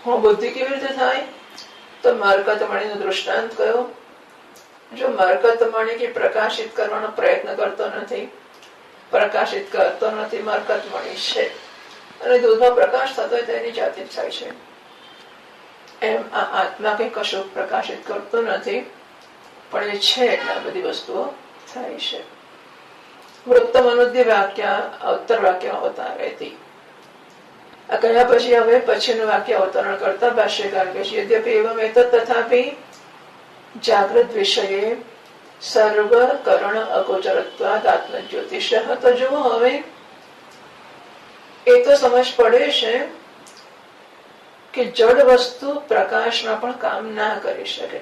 હું બુદ્ધિ કેવી રીતે થાય? તો માર્કતમણીનો દૃષ્ટાંત કયો. જો માર્કતમણી કે પ્રકાશિત કરવાનો પ્રયત્ન કરતો નથી, પ્રકાશિત કરતો નથી, માર્કતમણી છે અને દૂધમાં પ્રકાશ થતો હોય તો એની જાતે જ થાય છે. એમ આ આત્મા કઈ કશું પ્રકાશિત કરતો નથી, પણ એ છે એટલે આ બધી વસ્તુઓ થાય છે. વૃત્તમ અનુદ્ય વાક્ય ઉત્તર વાક્ય અવતારે હતી. આ કહ્યા પછી હવે પછીનું વાક્ય અવતરણ કરતા ભાષ્યકાર કહે છે, યદ્યપિ એવમ એતત તથાપિ જાગૃત વિષયે સર્વ કરણ અગોચરત્વાદ આત્મજ્યોતિષ. તો જુઓ હવે એ તો સમજ પડે છે કે જડ વસ્તુ પ્રકાશમાં પણ કામ ના કરી શકે,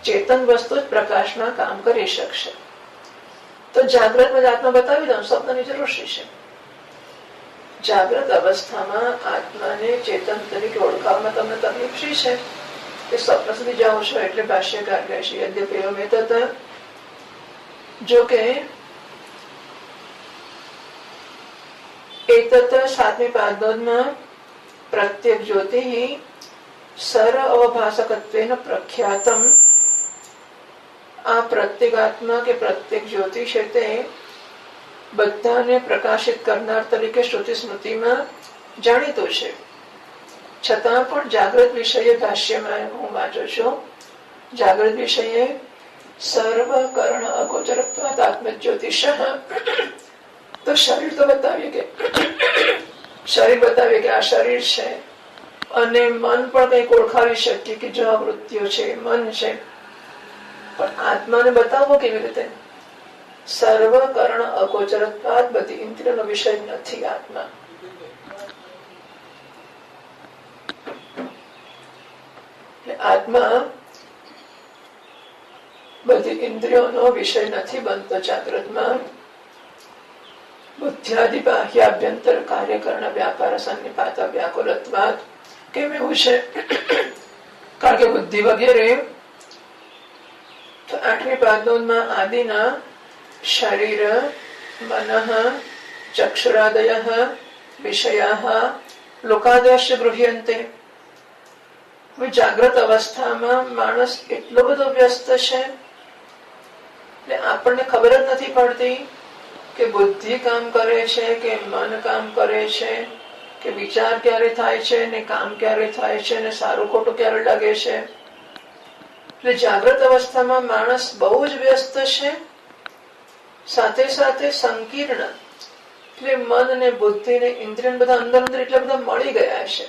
ચેતન વસ્તુ જ પ્રકાશમાં કામ કરી શકશે. તો જાગ્રતમાં આત્મા બતાવી દઉં, સ્વપ્નની જરૂર છે. જાગ્રત અવસ્થામાં આત્માને ચેતન તરીકે ઓળખાવવામાં તમને તકલીફ શી છે કે સ્વપ્ન સુધી જાઓ છો. એટલે ભાષ્યકાર કહે છે, યદ્યપિ એવમ એતત, જો કે એતત સાતમી પાદમાં પ્રત્યેક જ્યોતિ સર અવભાસકત્વેન પ્રખ્યાતમ. આ પ્રત્યેક આત્મા કે પ્રત્યેક જ્યોતિ છે તે બધાને પ્રકાશિત કરનાર તરીકે શ્રુતિ સ્મૃતિમાં જાણીતું છે. છતાં પણ જાગૃત વિષયે ભાષ્યમાં હું વાંચું છું, જાગૃત વિષયે સર્વ કરણ અગોચરત્વાદ આત્મજ્યોતિષ. તો શરીર તો બતાવીએ કે શરીર બતાવીએ કે આ શરીર છે, અને મન પણ કંઈક ઓળખાવી શકીએ કે જો આ વૃત્તિઓ છે, મન છે. પણ આત્માને બતાવવો કેવી રીતે? સર્વ કરણ અગોચરત્વાદ, બધી ઇન્દ્રિયનો વિષય નથી આત્મા. આત્મા બધી ઇન્દ્રિયોનો વિષય નથી બનતો જાગ્રતમાં. બુદ્ધ્યાદિ બાહ્યાભ્યંતર કાર્યકરણ વ્યાપાર સન્નિપાત વ્યાકુલત્વાદ. કેમ એવું છે? કારણ કે બુદ્ધિ વગેરે તો આઠમી પાદોમાં આદિના શરીર, મનઃ, ચક્ષુરાદયઃ, વિષયાઃ, લોકાદયશ્ચ ગૃહ્યન્તે. જાગ્રત અવસ્થામાં માણસ એટલો બધો વ્યસ્ત છે, આપણને ખબર જ નથી પડતી કે બુદ્ધિ કામ કરે છે કે મન કામ કરે છે, કે વિચાર ક્યારે થાય છે ને કામ ક્યારે થાય છે ને સારું ખોટું ક્યારે લાગે છે. એટલે જાગ્રત અવસ્થામાં માણસ બહુ જ વ્યસ્ત છે, સાથે સાથે સંકીર્ણ. એટલે મન ને બુદ્ધિ ને ઇન્દ્રિય બધા અંદર અંદર એટલા બધા મળી ગયા છે.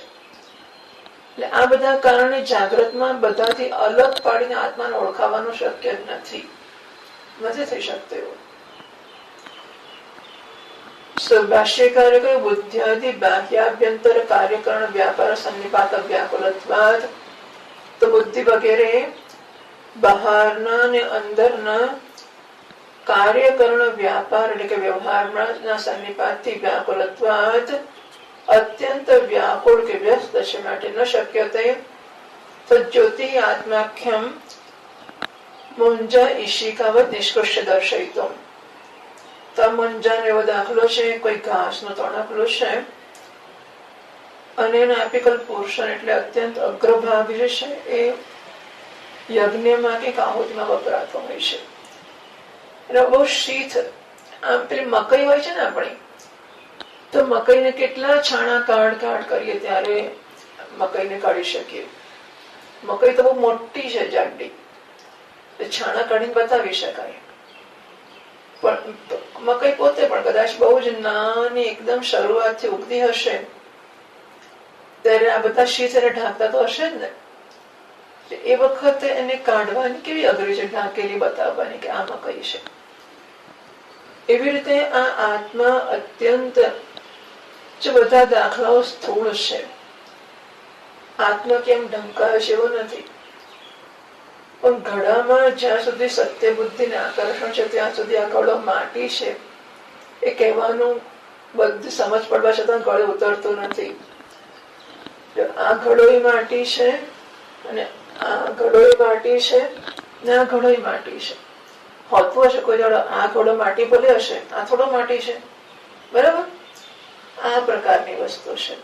એટલે આ બધા કારણે જાગ્રતમાં બધાથી અલગ પાડીને આત્માને ઓળખાવાનું શક્ય નથી થઈ શકતું એવું. ભાષ્યકારે કહ્યું, બુદ્ધ્યાદિ બાહ્યાભ્યંતર કાર્યકરણ વ્યાપાર સન્નિપાત વ્યાકુલત્વાદ. તો બુદ્ધિ વગેરે બહારના ને અંદરના કાર્યકરણ વ્યાપાર એટલે કે વ્યવહારના સન્નિપાતથી વ્યાકુલત્વાદ, અત્યંત વ્યાકુળ કે વ્યસ્ત છે, માટે ન શક્ય તે. તો જ્યોતિ આત્માખ્યમ મુંજા ઈશિકાવત નિષ્કૃષ્ય દર્શયિતો. તો મુંજાનો એવો દાખલો છે, કોઈ ઘાસનો તણખલો છે, અને એના એપિકલ પોર્શન એટલે અત્યંત અગ્રભાગ જે છે એ યજ્ઞમાં કે આહુતિમાં વપરાતો હોય છે. એટલે બહુ શીત. આમ પેલી મકઈ હોય છે ને આપણી, તો મકઈને કેટલા છાણા કાઢ કરીએ ત્યારે મકઈને કાઢી શકીએ. મકઈ તો બહુ મોટી છે, જાડી, છાણા કાઢીને બતાવી શકાય. પણ મકઈ પોતે પણ કદાચ બહુ જ નાની એકદમ શરૂઆતથી ઉગતી હશે, ત્યારે આ બધા શીત એને ઢાંકતા તો હશે જ ને. એ વખતે એને કાઢવાની કેવી અઘરી છે, ઢાંકેલી બતાવવાની કે આ મકઈ છે. એવી રીતે આ આત્મા અત્યંત બધા દાખલાઓ સ્થૂળ છે. આત્મા કેમ ઢંકાય છે એવું નથી, પણ ઘડામાં જ્યાં સુધી સત્ય બુદ્ધિ ને આકર્ષણ છે ત્યાં સુધી આ ઘડો માટી છે એ કહેવાનું બધી સમજ પડવા છતાં ગળે ઉતરતું નથી. આ ઘડોય માટી છે, અને આ ઘડોય માટી છે, ને આ ઘડોય માટી છે. હોતું હશે કોઈ દાડો આ ઘડો માટી ભલે હશે, આ થોડો માટી છે, બરાબર? આ પ્રકારની વસ્તુ છે.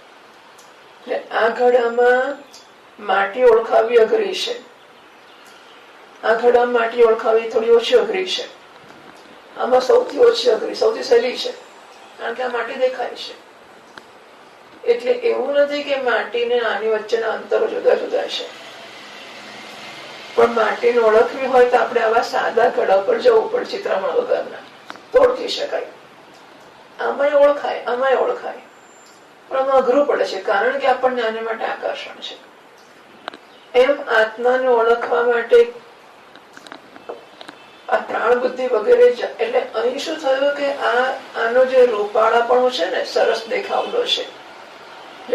એટલે આ ઘડામાં માટી ઓળખાવી અઘરી છે, આ ઘડામાં માટી ઓળખાવી થોડી ઓછી અઘરી છે. આમાં સૌથી ઓછી અઘરી, સૌથી સહેલી છે, કારણ કે આ માટી દેખાય છે. એટલે એવું નથી કે માટી ને આની વચ્ચેના અંતરો જુદા જુદા છે, પણ માટીને ઓળખવી હોય તો આપણે આવા સાદા ઘડા પર જવું પડે, ચિત્રામણ વગરના, તો ઓળખી શકાય. આમાંય ઓળખાય, આમાંય ઓળખાય. પણ અઘરું પડે છે, કારણ કે આપણને આને માટે આકર્ષણ છે. એમ આત્માને ઓળખવા માટે આ પ્રાણ બુદ્ધિ વગેરે, એટલે અહીં શું થયું કે આનો જે રૂપાળાપણું છે ને, સરસ દેખાવડો છે,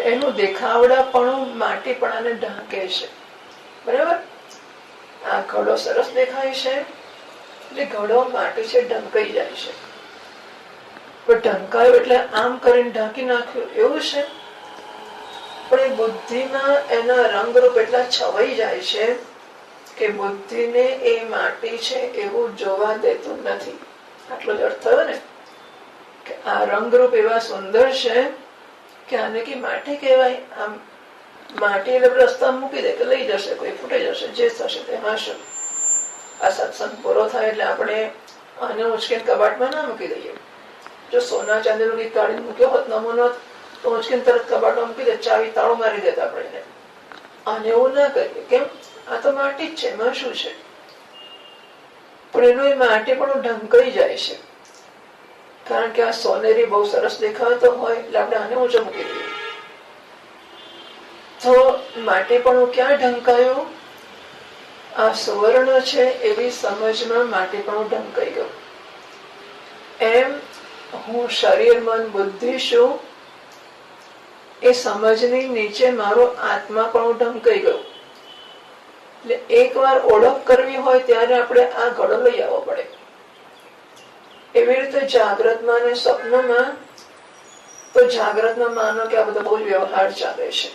એનું દેખાવડાપણું માટીપણાને ઢાંકે છે. બરાબર? આ ઘડો સરસ દેખાય છે એટલે ઘડો માટી છે, ઢંકાઈ જાય છે. પણ ઢંકાયો એટલે આમ કરીને ઢાંકી નાખ્યું એવું છે. પણ એ બુદ્ધિમાં એના રંગરૂપ એટલા છવાઈ જાય છે કે બુદ્ધિને એ માટી છે એવું જોવા દેતું નથી. આટલો જ અર્થ થયો ને, કે આ રંગરૂપ એવા સુંદર છે કે આને કે માટી કહેવાય. આમ માટી એટલે રસ્તા મૂકી દે કે લઈ જશે, કોઈ ફૂટી જશે, જે થશે તે હાશે. આ સત્સંગ પૂરો થાય એટલે આપણે આને ઉચકીને કબાટમાં ના મૂકી દઈએ. જો સોના ચાંદીનું ગીત કાઢીને મૂક્યો હોત નમૂનો, તો ઉચકીને તરત કબાટમાં મૂકી દે, ચાવી તાળું મારી દેતા આપણે. આને એવું ના કરીએ. કેમ? આ તો માટી જ છે, એમાં શું છે? પણ એનું એ માટી પણ ઢંકાઈ જાય છે, કારણ કે આ સોનેરી બહુ સરસ દેખાતો હોય એટલે આપણે આને ઊંચો મૂકી દઈએ. તો માટી પણ ક્યાં ઢંકાયું? આ સુવર્ણ છે એવી સમજમાં માટી પણ ઢંકાઈ ગયું. એમ હું શરીર, મન, બુદ્ધિ છું એ સમજની નીચે મારો આત્મા પણ ઢંકાઈ ગયો. એટલે એક વાર ઓળખ કરવી હોય ત્યારે આપણે આ ઘડો લઈ આવવો પડે. એવી રીતે જાગ્રતમાં અને સ્વપ્નમાં, તો જાગ્રતમાં માનો કે આ બધો બહુ વ્યવહાર ચાલે છે.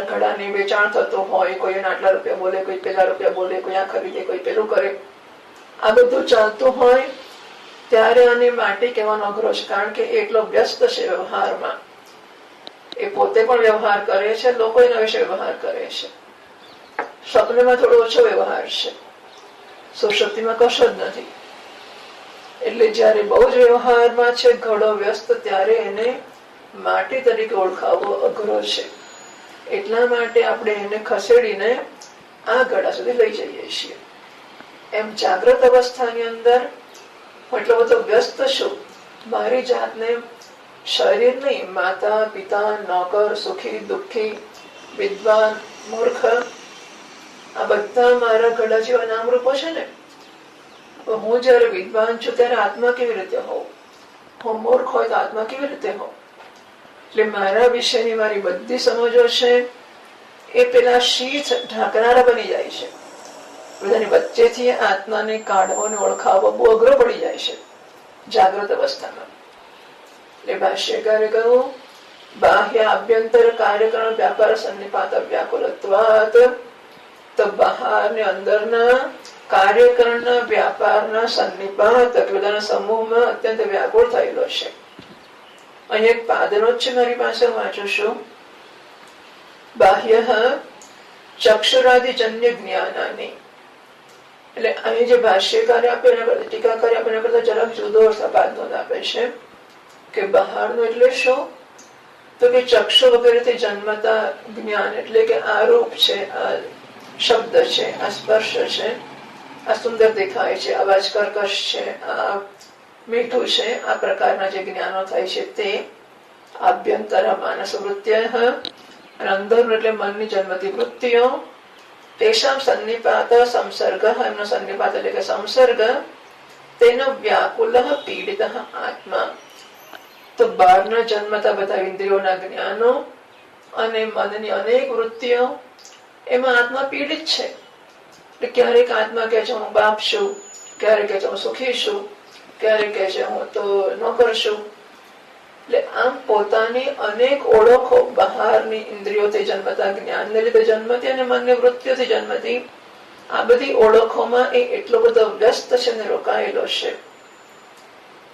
ઘડાની વેચાણ થતું હોય, કોઈ આટલા રૂપિયા બોલે, કોઈ પેલા રૂપિયા બોલે, કોઈ આ ખરીદે, કોઈ પેલું કરે, આ બધું ચાલતું હોય ત્યારે આને માટી કહેવાનો અઘરો છે, કારણ કે એટલો વ્યસ્ત છે વ્યવહારમાં. એ પોતે પણ વ્યવહાર કરે છે, લોકો એના વિશે વ્યવહાર કરે છે. સ્વપ્નમાં થોડો ઓછો વ્યવહાર છે, સુષુપ્તિમાં કશો જ નથી. એટલે જયારે બહુ જ વ્યવહારમાં છે ઘડો વ્યસ્ત, ત્યારે એને માટી તરીકે ઓળખાવવો અઘરો છે. એટલા માટે આપણે એને ખસેડીને આ ઘડા સુધી લઈ જઈએ છીએ. એમ જાગ્રત અવસ્થાની અંદર હું એટલો બધો વ્યસ્ત છું, મારી જાતને શરીર નહીં, માતા, પિતા, નોકર, સુખી, દુઃખી, વિદ્વાન, મૂર્ખ, આ બધા મારા ઘડા જેવા નામરૂપો છે ને. હું જયારે વિદ્વાન છું ત્યારે આત્મા કેવી રીતે હોઉં? હું મૂર્ખ હોય તો આત્મા કેવી રીતે હોઉં? એટલે મારા વિશેની મારી બધી સમજો છે એ પેલા શીથ ઢાંકનારા બની જાય છે. બધાની વચ્ચેથી આત્માને કાઢવો ને ઓળખાવવો બહુ અઘરો પડી જાય છે જાગ્રત અવસ્થામાં. એટલે ભાષ્યકારે કહ્યું, બાહ્ય આભ્યંતર કાર્યકરણ વ્યાપાર સન્નિપાત વ્યાકુલત્વાત. તો બહાર ને અંદરના કાર્યકરણના વ્યાપારના સન્નિપાત, બધાના સમૂહમાં અત્યંત વ્યાકુળ થયેલો છે. અહીં એક પાદનો જ છે મારી પાસે, વાંચું છું. બાહ્ય ચક્ષુરાદિજન્ય જ્ઞાનાની. એટલે અહીં જે ભાષ્યકારે આપે એના કરતા, ટીકાકારે આપે એના કરતા જરાક જુદો પાદનો આપે છે કે બહારનું એટલે શું? તો કે ચક્ષુ વગેરેથી જન્મતા જ્ઞાન, એટલે કે આ રૂપ છે, આ શબ્દ છે, આ સ્પર્શ છે, આ સુંદર દેખાય છે, અવાજ કર્કશ છે, આ મીઠું છે, આ પ્રકારના જે જ્ઞાનો થાય છે તે આભ્યંતર માનસ વૃત્ય, અંદર એટલે મનની જન્મતી વૃત્તિઓ, તેષામ સન્નિપાત સંસર્ગ, એમનો સન્નિપાત એટલે કે સંસર્ગ, તેનો વ્યાકુલ પીડિત આત્મા. તો બહારના જન્મતા બધા ઇન્દ્રિયોના જ્ઞાનો અને મનની અનેક વૃત્તિઓ, એમાં આત્મા પીડિત છે. એટલે ક્યારેક આત્મા કહે છે હું બાપ છું, ક્યારેક કહે છે હું સુખી છું, ક્યારેક કહે છે હું તો નોકર છું. એટલે આમ પોતાની અનેક ઓળખો, બહારની ઇન્દ્રિયોથી જન્મતા જ્ઞાનને લીધે જન્મતી અને મનની વૃત્તિઓથી જન્મતી, આ બધી ઓળખોમાં એ એટલો બધો વ્યસ્ત છે ને રોકાયેલો છે.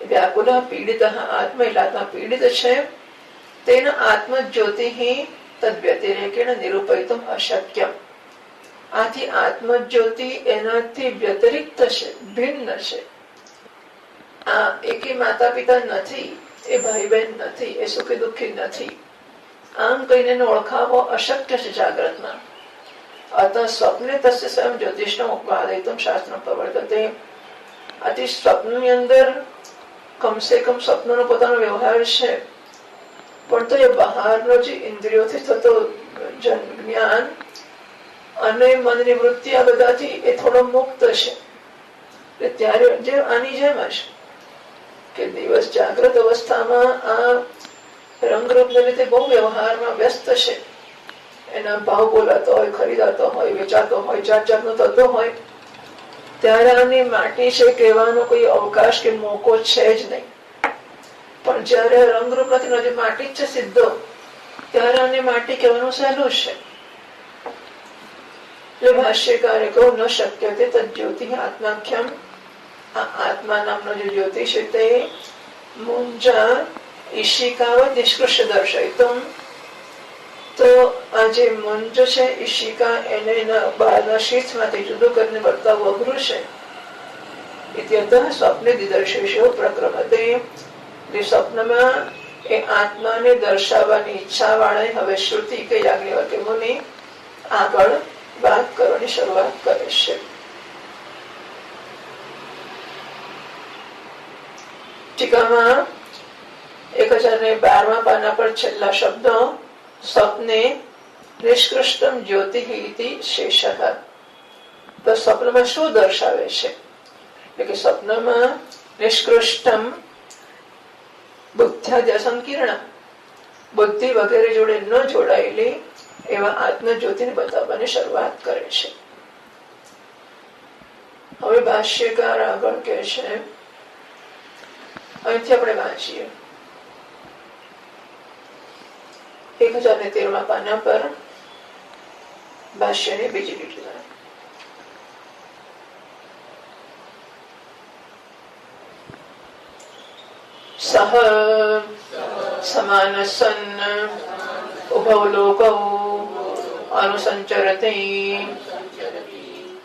વ્યાકુલ પીડિત આત્મા, એટલે આત્મા પીડિત છે. તેના આત્મજ્યોતિ તદ વ્યતિરેકેણ નિરૂપયિતુમ અશક્યમ. આથી આત્મજ્યોતિ એનાથી વ્યતિરિક્ત છે, ભિન્ન છે. આ એકે માતા પિતા નથી, એ ભાઈ બહેન નથી, એ સુખી દુઃખી નથી. આમ કહીને એને ઓળખાવો અશક્ય છે જાગ્રતમાં. અત સ્વપ્ને તસ્ય સ્વયં જ્યોતિષનો ઉપાદયિતુમ શાસ્ત્રમ પ્રવર્તતે. આથી સ્વપ્નની અંદર કમસે કમ સ્વપ્નનો પોતાનો વ્યવહાર છે. પણ તો એ બહારનો જે ઇન્દ્રિયોથી થતો જ્ઞાન અને મનની વૃત્તિ આ બધાથી એ થોડો મુક્ત છે. ત્યારે જે આની જેમ હશે કે દિવસ જાગ્રત અવસ્થામાં આ રંગરૂપને લીધે બહુ વ્યવહારમાં વ્યસ્ત છે. એના ભાવ બોલાતો હોય, ખરીદાતો હોય, વેચાતો હોય, જાત જાતનો થતો હોય, ત્યારે આની માટી છે કહેવાનો કોઈ અવકાશ કે મોકો છે જ નહીં. પણ જયારે રંગરૂપ નથી, જે માટી જ છે સીધો, ત્યારે આને માટી કહેવાનું સહેલું છે. એટલે ભાષ્યકારે કહું ન શક્ય તે તજ્યોતિ આત્માખ્યમ. આ આત્મા નામનો જે જ્યોતિ છે તે મુંજા ઈશિકાવત નિષ્કૃષ્ટ દર્શયતું. તો આ જે મુંજ છે ઈશિકા, એને બહારના શીથમાંથી જુદું કરીને બતાવવું અઘરું છે. ઇત્યતઃ સ્વપ્ને દિદર્શેષો પ્રક્રમતે. જે સ્વપ્નમાં એ આત્માને દર્શાવવાની ઈચ્છા વાળા હવે શ્રુતિ કે યાજ્ઞવલ્ક્ય મુનિ આગળ વાત કરવાની શરૂઆત કરે છે. ટીકામાં 1012 પાના પર છેલ્લા શબ્દો સ્વપ્ને નિષ્કૃષ્ટમ જ્યોતિ ઇતિ શેષઃ. તો સ્વપ્નમાં શું દર્શાવે છે? એટલે કે સ્વપ્નમાં નિષ્કૃષ્ટમ બુદ્ધ્યાદ્ય સંકીર્ણ, બુદ્ધિ વગેરે જોડે ન જોડાયેલી એવા આત્મજ્યોતિને બતાવવાની શરૂઆત કરે છે. હવે ભાષ્યકાર આગળ કહે છે, અહીંથી આપણે વાંચીએ 1013 પાના પર ભાષ્યની બીજી લીટી. સહ સમાનસન્ન ઉભૌ લોકૌ અનુસંચરતી.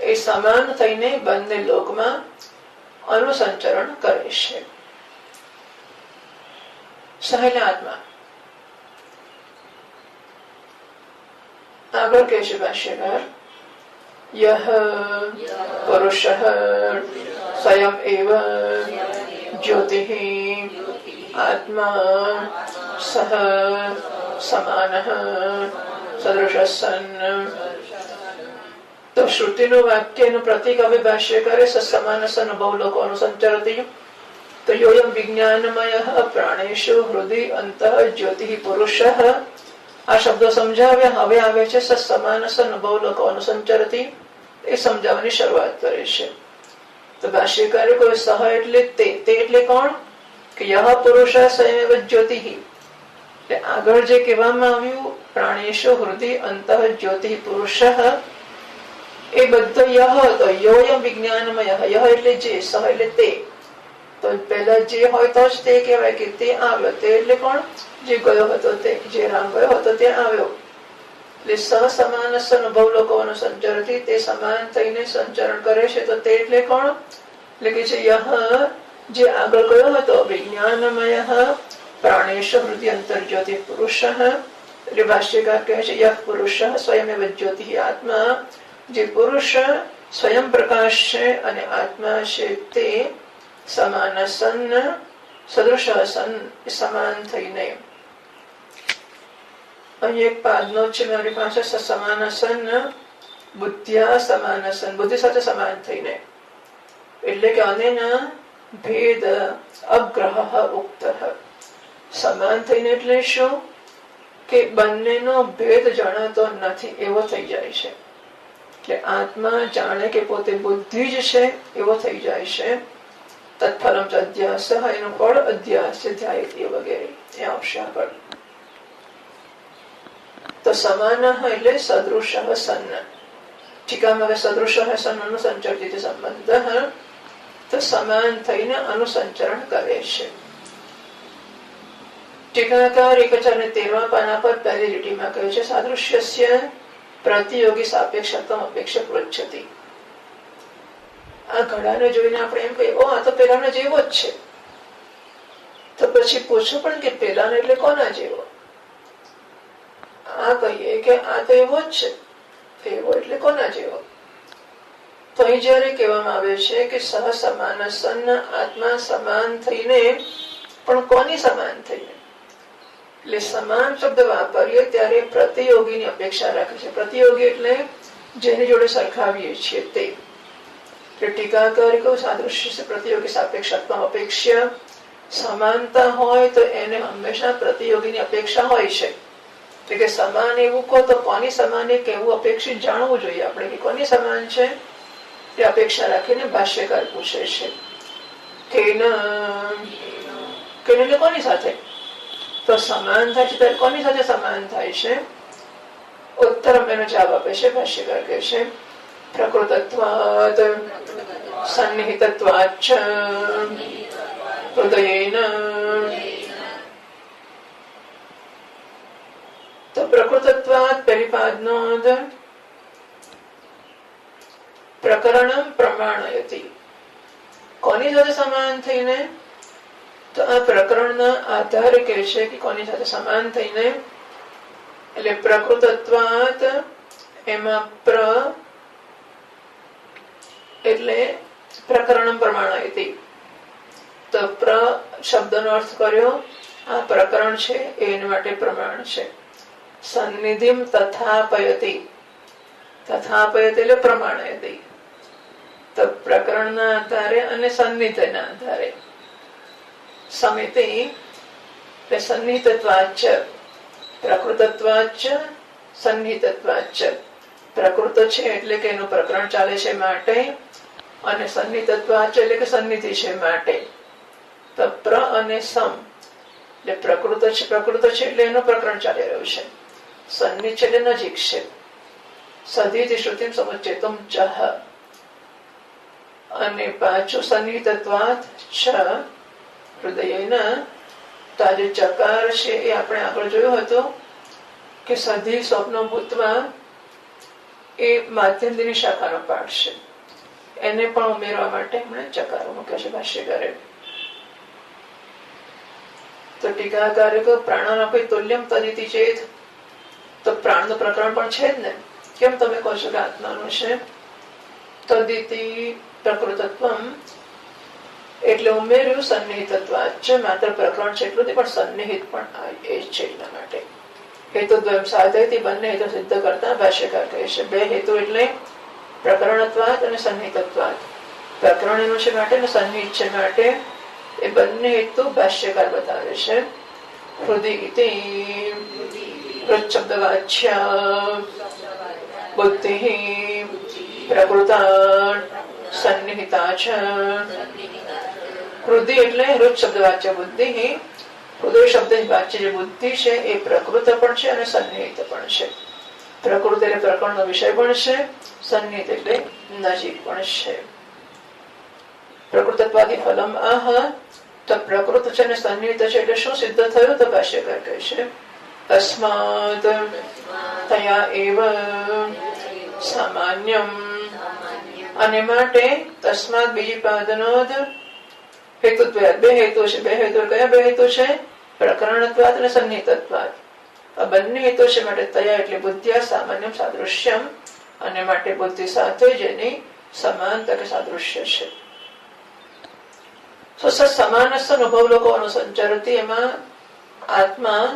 એ સમાન થઈને બંને લોકમાં અનુસંચરણ કરે છે. સહેલા આત્મા આગળ કહે છે ભાષ્યકાર, યહ પુરુષ સ્વયં એવ જ્યોતિઃ આત્મા સહ સમાનઃ સદૃશઃ સન્ન. તો શ્રુતિનું વાક્યનું પ્રતીક હવે ભાષ્યકારે સમાન સન્ન બહુ લોકો અનુસંચરતી. તો યોયમ વિજ્ઞાનમયઃ પ્રાણેષુ હૃદિ અંતઃ જ્યોતિઃ પુરુષઃ. આ શબ્દો સમજાવ્યા. હવે આવે છે સમાન સન્ન બહુ લોકો અનુસંચરતી. એ સમજાવવાની શરૂઆત કરે છે. તો ભાષ્યકારે કોઈ સહ એટલે તે એટલે કોણ? કે યહ પુરુષ સ્વયં જ્યોતિઃ. આગળ જે કહેવામાં આવ્યું પ્રાણેષુ હૃદિ અંતઃ જ્યોતિઃ પુરુષઃ, એ બધો યહ હતો. યોયમ વિજ્ઞાનમય. યહ એટલે જે, સહ એટલે તે. તો પહેલા જે હોય તો જ તે કહેવાય કે તે આવ્યો. તે એટલે કોણ? જે ગયો હતો તે, જે રામ ગયો હતો તે આવ્યો. એટલે સહ સમાન અનુભવ લોકો સંચરતી, તે સમાન થઈને સંચરણ કરે છે. તો તે એટલે કોણ? એટલે કે છે યહ, જે આગળ ગયો હતો વિજ્ઞાનમય પ્રાણેષુ હૃદય અંતર્જ્યોતિ પુરુષ. એટલે ભાષ્યકાર કહે છે યહ પુરુષ સ્વયં જ્યોતિ આત્મા. જે પુરુષ સ્વયં પ્રકાશ છે અને આત્મા છે તે સમાન સન્ન સદૃશ સન્ન, સમાન થઈને. અહીં એક પાદનો છે મારી પાસે, સમાન સન્ન બુદ્ધ્યા સમાન સન્ન, બુદ્ધિ સાથે સમાન થઈને. એટલે કે અનેના ભેદ અગ્રહ ઉક્ત. સમાન થઈને એટલે શું? કે બંનેનો ભેદ જણાતો નથી એવો થઈ જાય છે. એટલે આત્મા જાણે કે પોતે બુદ્ધિ જ છે એવો થઈ જાય છે. તત્ફલમ ચ અધ્યાસ, એનું ફળ અધ્યાસ છે, ધ્યાયતી વગેરે એ આવશે આગળ. તો સમાન એટલે સદૃશ સન્ન. ટીકામાં હવે સદૃશ સન્ન અનુસંચરતી સંબંધ. તો સમાન થઈને અનુસંચરણ કરે છે. ટીકાકાર 1013 પાના પર પહેલી લીટીમાં કહે છે સાદૃશ્યસ્ય પ્રતિયોગી સાપેક્ષત્વમ અપેક્ષ પૃચ્છતિ. આ ઘડાને જોઈને આપણે એમ કહીએ ઓ આ તો પેલાનો જેવો જ છે. તો પછી પૂછો પણ કે પેલાનો એટલે કોના જેવો? આ કહીએ કે આ તો એવો જ છે, એવો એટલે કોના જેવો? તો અહીં જયારે કહેવામાં આવે છે કે સહ સમાન સન્ન, આત્મા સમાન થઈને, પણ કોની સમાન થઈને? એટલે સમાન શબ્દ વાપરીએ ત્યારે પ્રતિયોગીની અપેક્ષા રાખે છે. પ્રતિયોગી એટલે જેની જોડે સરખાવીએ છીએ તે. ટીકાકારે કહ્યું સાદૃશ્ય પ્રતિયોગી સાપેક્ષત્વ અપેક્ષા. સમાનતા હોય તો એને હંમેશા પ્રતિયોગીની અપેક્ષા હોય છે. એટલે કે સમાન એવું કહો તો કોની સમાન એ કેવું અપેક્ષિત જાણવું જોઈએ આપણે કે કોની સમાન છે એ અપેક્ષા રાખીને ભાષ્યકાર પૂછે છે. કેને કોની સાથે તો સમાન થાય છે ત્યારે કોની સાથે સમાન થાય છે? ઉત્તર એનો જવાબ આપે છે ભાષ્યકાર કહે છે પ્રકૃતત્વાદ સન્નિહિતત્વાચ્ચ હૃદયેન. તો પ્રકૃતત્વાદ પહેલી પાદનો પ્રકરણમ પ્રમાણયતિ. કોની સાથે સમાન થઈને? તો આ પ્રકરણના આધારે કહે છે કે કોની સાથે સમાન થઈને. એટલે પ્રકૃતત્વાદ એમાં એટલે પ્રકરણમ પ્રમાણયતિ. તો શબ્દનો અર્થ કર્યો આ પ્રકરણ છે એના માટે પ્રમાણ છે. સન્નિધિમ તથાપયતિ. તથાપયતિ એટલે પ્રમાણયતિ. તો પ્રકરણના આધારે અને સન્નિધિના આધારે. સમિતિ એટલે સન્નિહિતત્વાચ્ચ. પ્રકૃતત્વાચ્ચ સન્નિહિતત્વાચ્ચ. પ્રકૃત છે એટલે કે એનું પ્રકરણ ચાલે છે માટે, અને સન્નિહિતત્વાચ્ચ એટલે કે સન્નિધિ છે માટે. તો પ્ર અને સમ એટલે પ્રકૃત છે એટલે એનું પ્રકરણ ચાલી રહ્યું છે. સન્નિહિત છે એટલે નજીક છે. સધીતિ શ્રુતિમ સમુચ્ચેતુમ ચહ. અને પાછું સન્નિહિતત્વાત છ હૃદયના. તો આજે ચકાર છે એ આપણે આગળ જોયું હતું કે સધી સ્વપ્ન ભૂતમાં એ માધ્યમની શાખાનો પાઠ છે. એને પણ ઉમેરવા માટે એમણે ચકારો મૂક્યો છે ભાષ્યકારે. તો ટીકાકારે પ્રાણનો કોઈ તુલ્યમ તદિતિ ચેત. તો પ્રાણનું પ્રકરણ પણ છે જ ને. કેમ તમે કહો છો કે આત્માનું છે? તદિતિ પ્રકૃતત્વમ એટલે ઉમેર્યું સન્નિહિતત્વાચ્ચ. માત્ર પ્રકરણ છે એટલું પણ સન્નિહિત પણ એ છે એટલા માટે. હેતુ દ્વયમ સાધયથી બંને હેતુ સિદ્ધ કરતા ભાષ્યકાર કહે છે. બે હેતુ એટલે પ્રકરણત્વાદ અને સન્નિહિતત્વાદ. પ્રકરણ એનું છે માટે અને સન્નિહિત છે માટે. એ બંને હેતુ ભાષ્યકાર બતાવે છે. હૃદય શબ્દવાચ્ય બુદ્ધિ પ્રકૃતા સન્નિહિતા છે. હૃદય એટલે હૃદ શબ્દ વાચ્ય બુદ્ધિ. હૃદય શબ્દ વાચ્ય જે બુદ્ધિ છે એ પ્રકૃત પણ છે અને સન્નિહિત પણ છે. પ્રકૃત એટલે પ્રકરણનો વિષય પણ છે. સન્નિહિત એટલે નજીક પણ છે. પ્રકૃતત્વાદી ફલમ આહ. તો પ્રકૃત છે અને સન્નિહિત છે એટલે શું સિદ્ધ થયું? તો ભાષ્યકાર કહે છે તસ્માદ તયા એવ સામાન્યમ. અને માટે તસ્માદ બીજી પાદનો હેતુત્વાદ. બે હેતુ છે. બે હેતુ કયા બે હેતુ છે? પ્રકરણત્વાદ અને સન્નિહિતત્વાદ. આ બંને હેતુ છે માટે તયા એટલે બુદ્ધિયા સામાન્યમ સાદૃશ્યમ. અને માટે બુદ્ધિ સાથે જેની સમાનતા કે સાદૃશ્ય છે. સમાનસ્થ અનુભવ લોકો અનુસંચરતી. એમાં આત્મા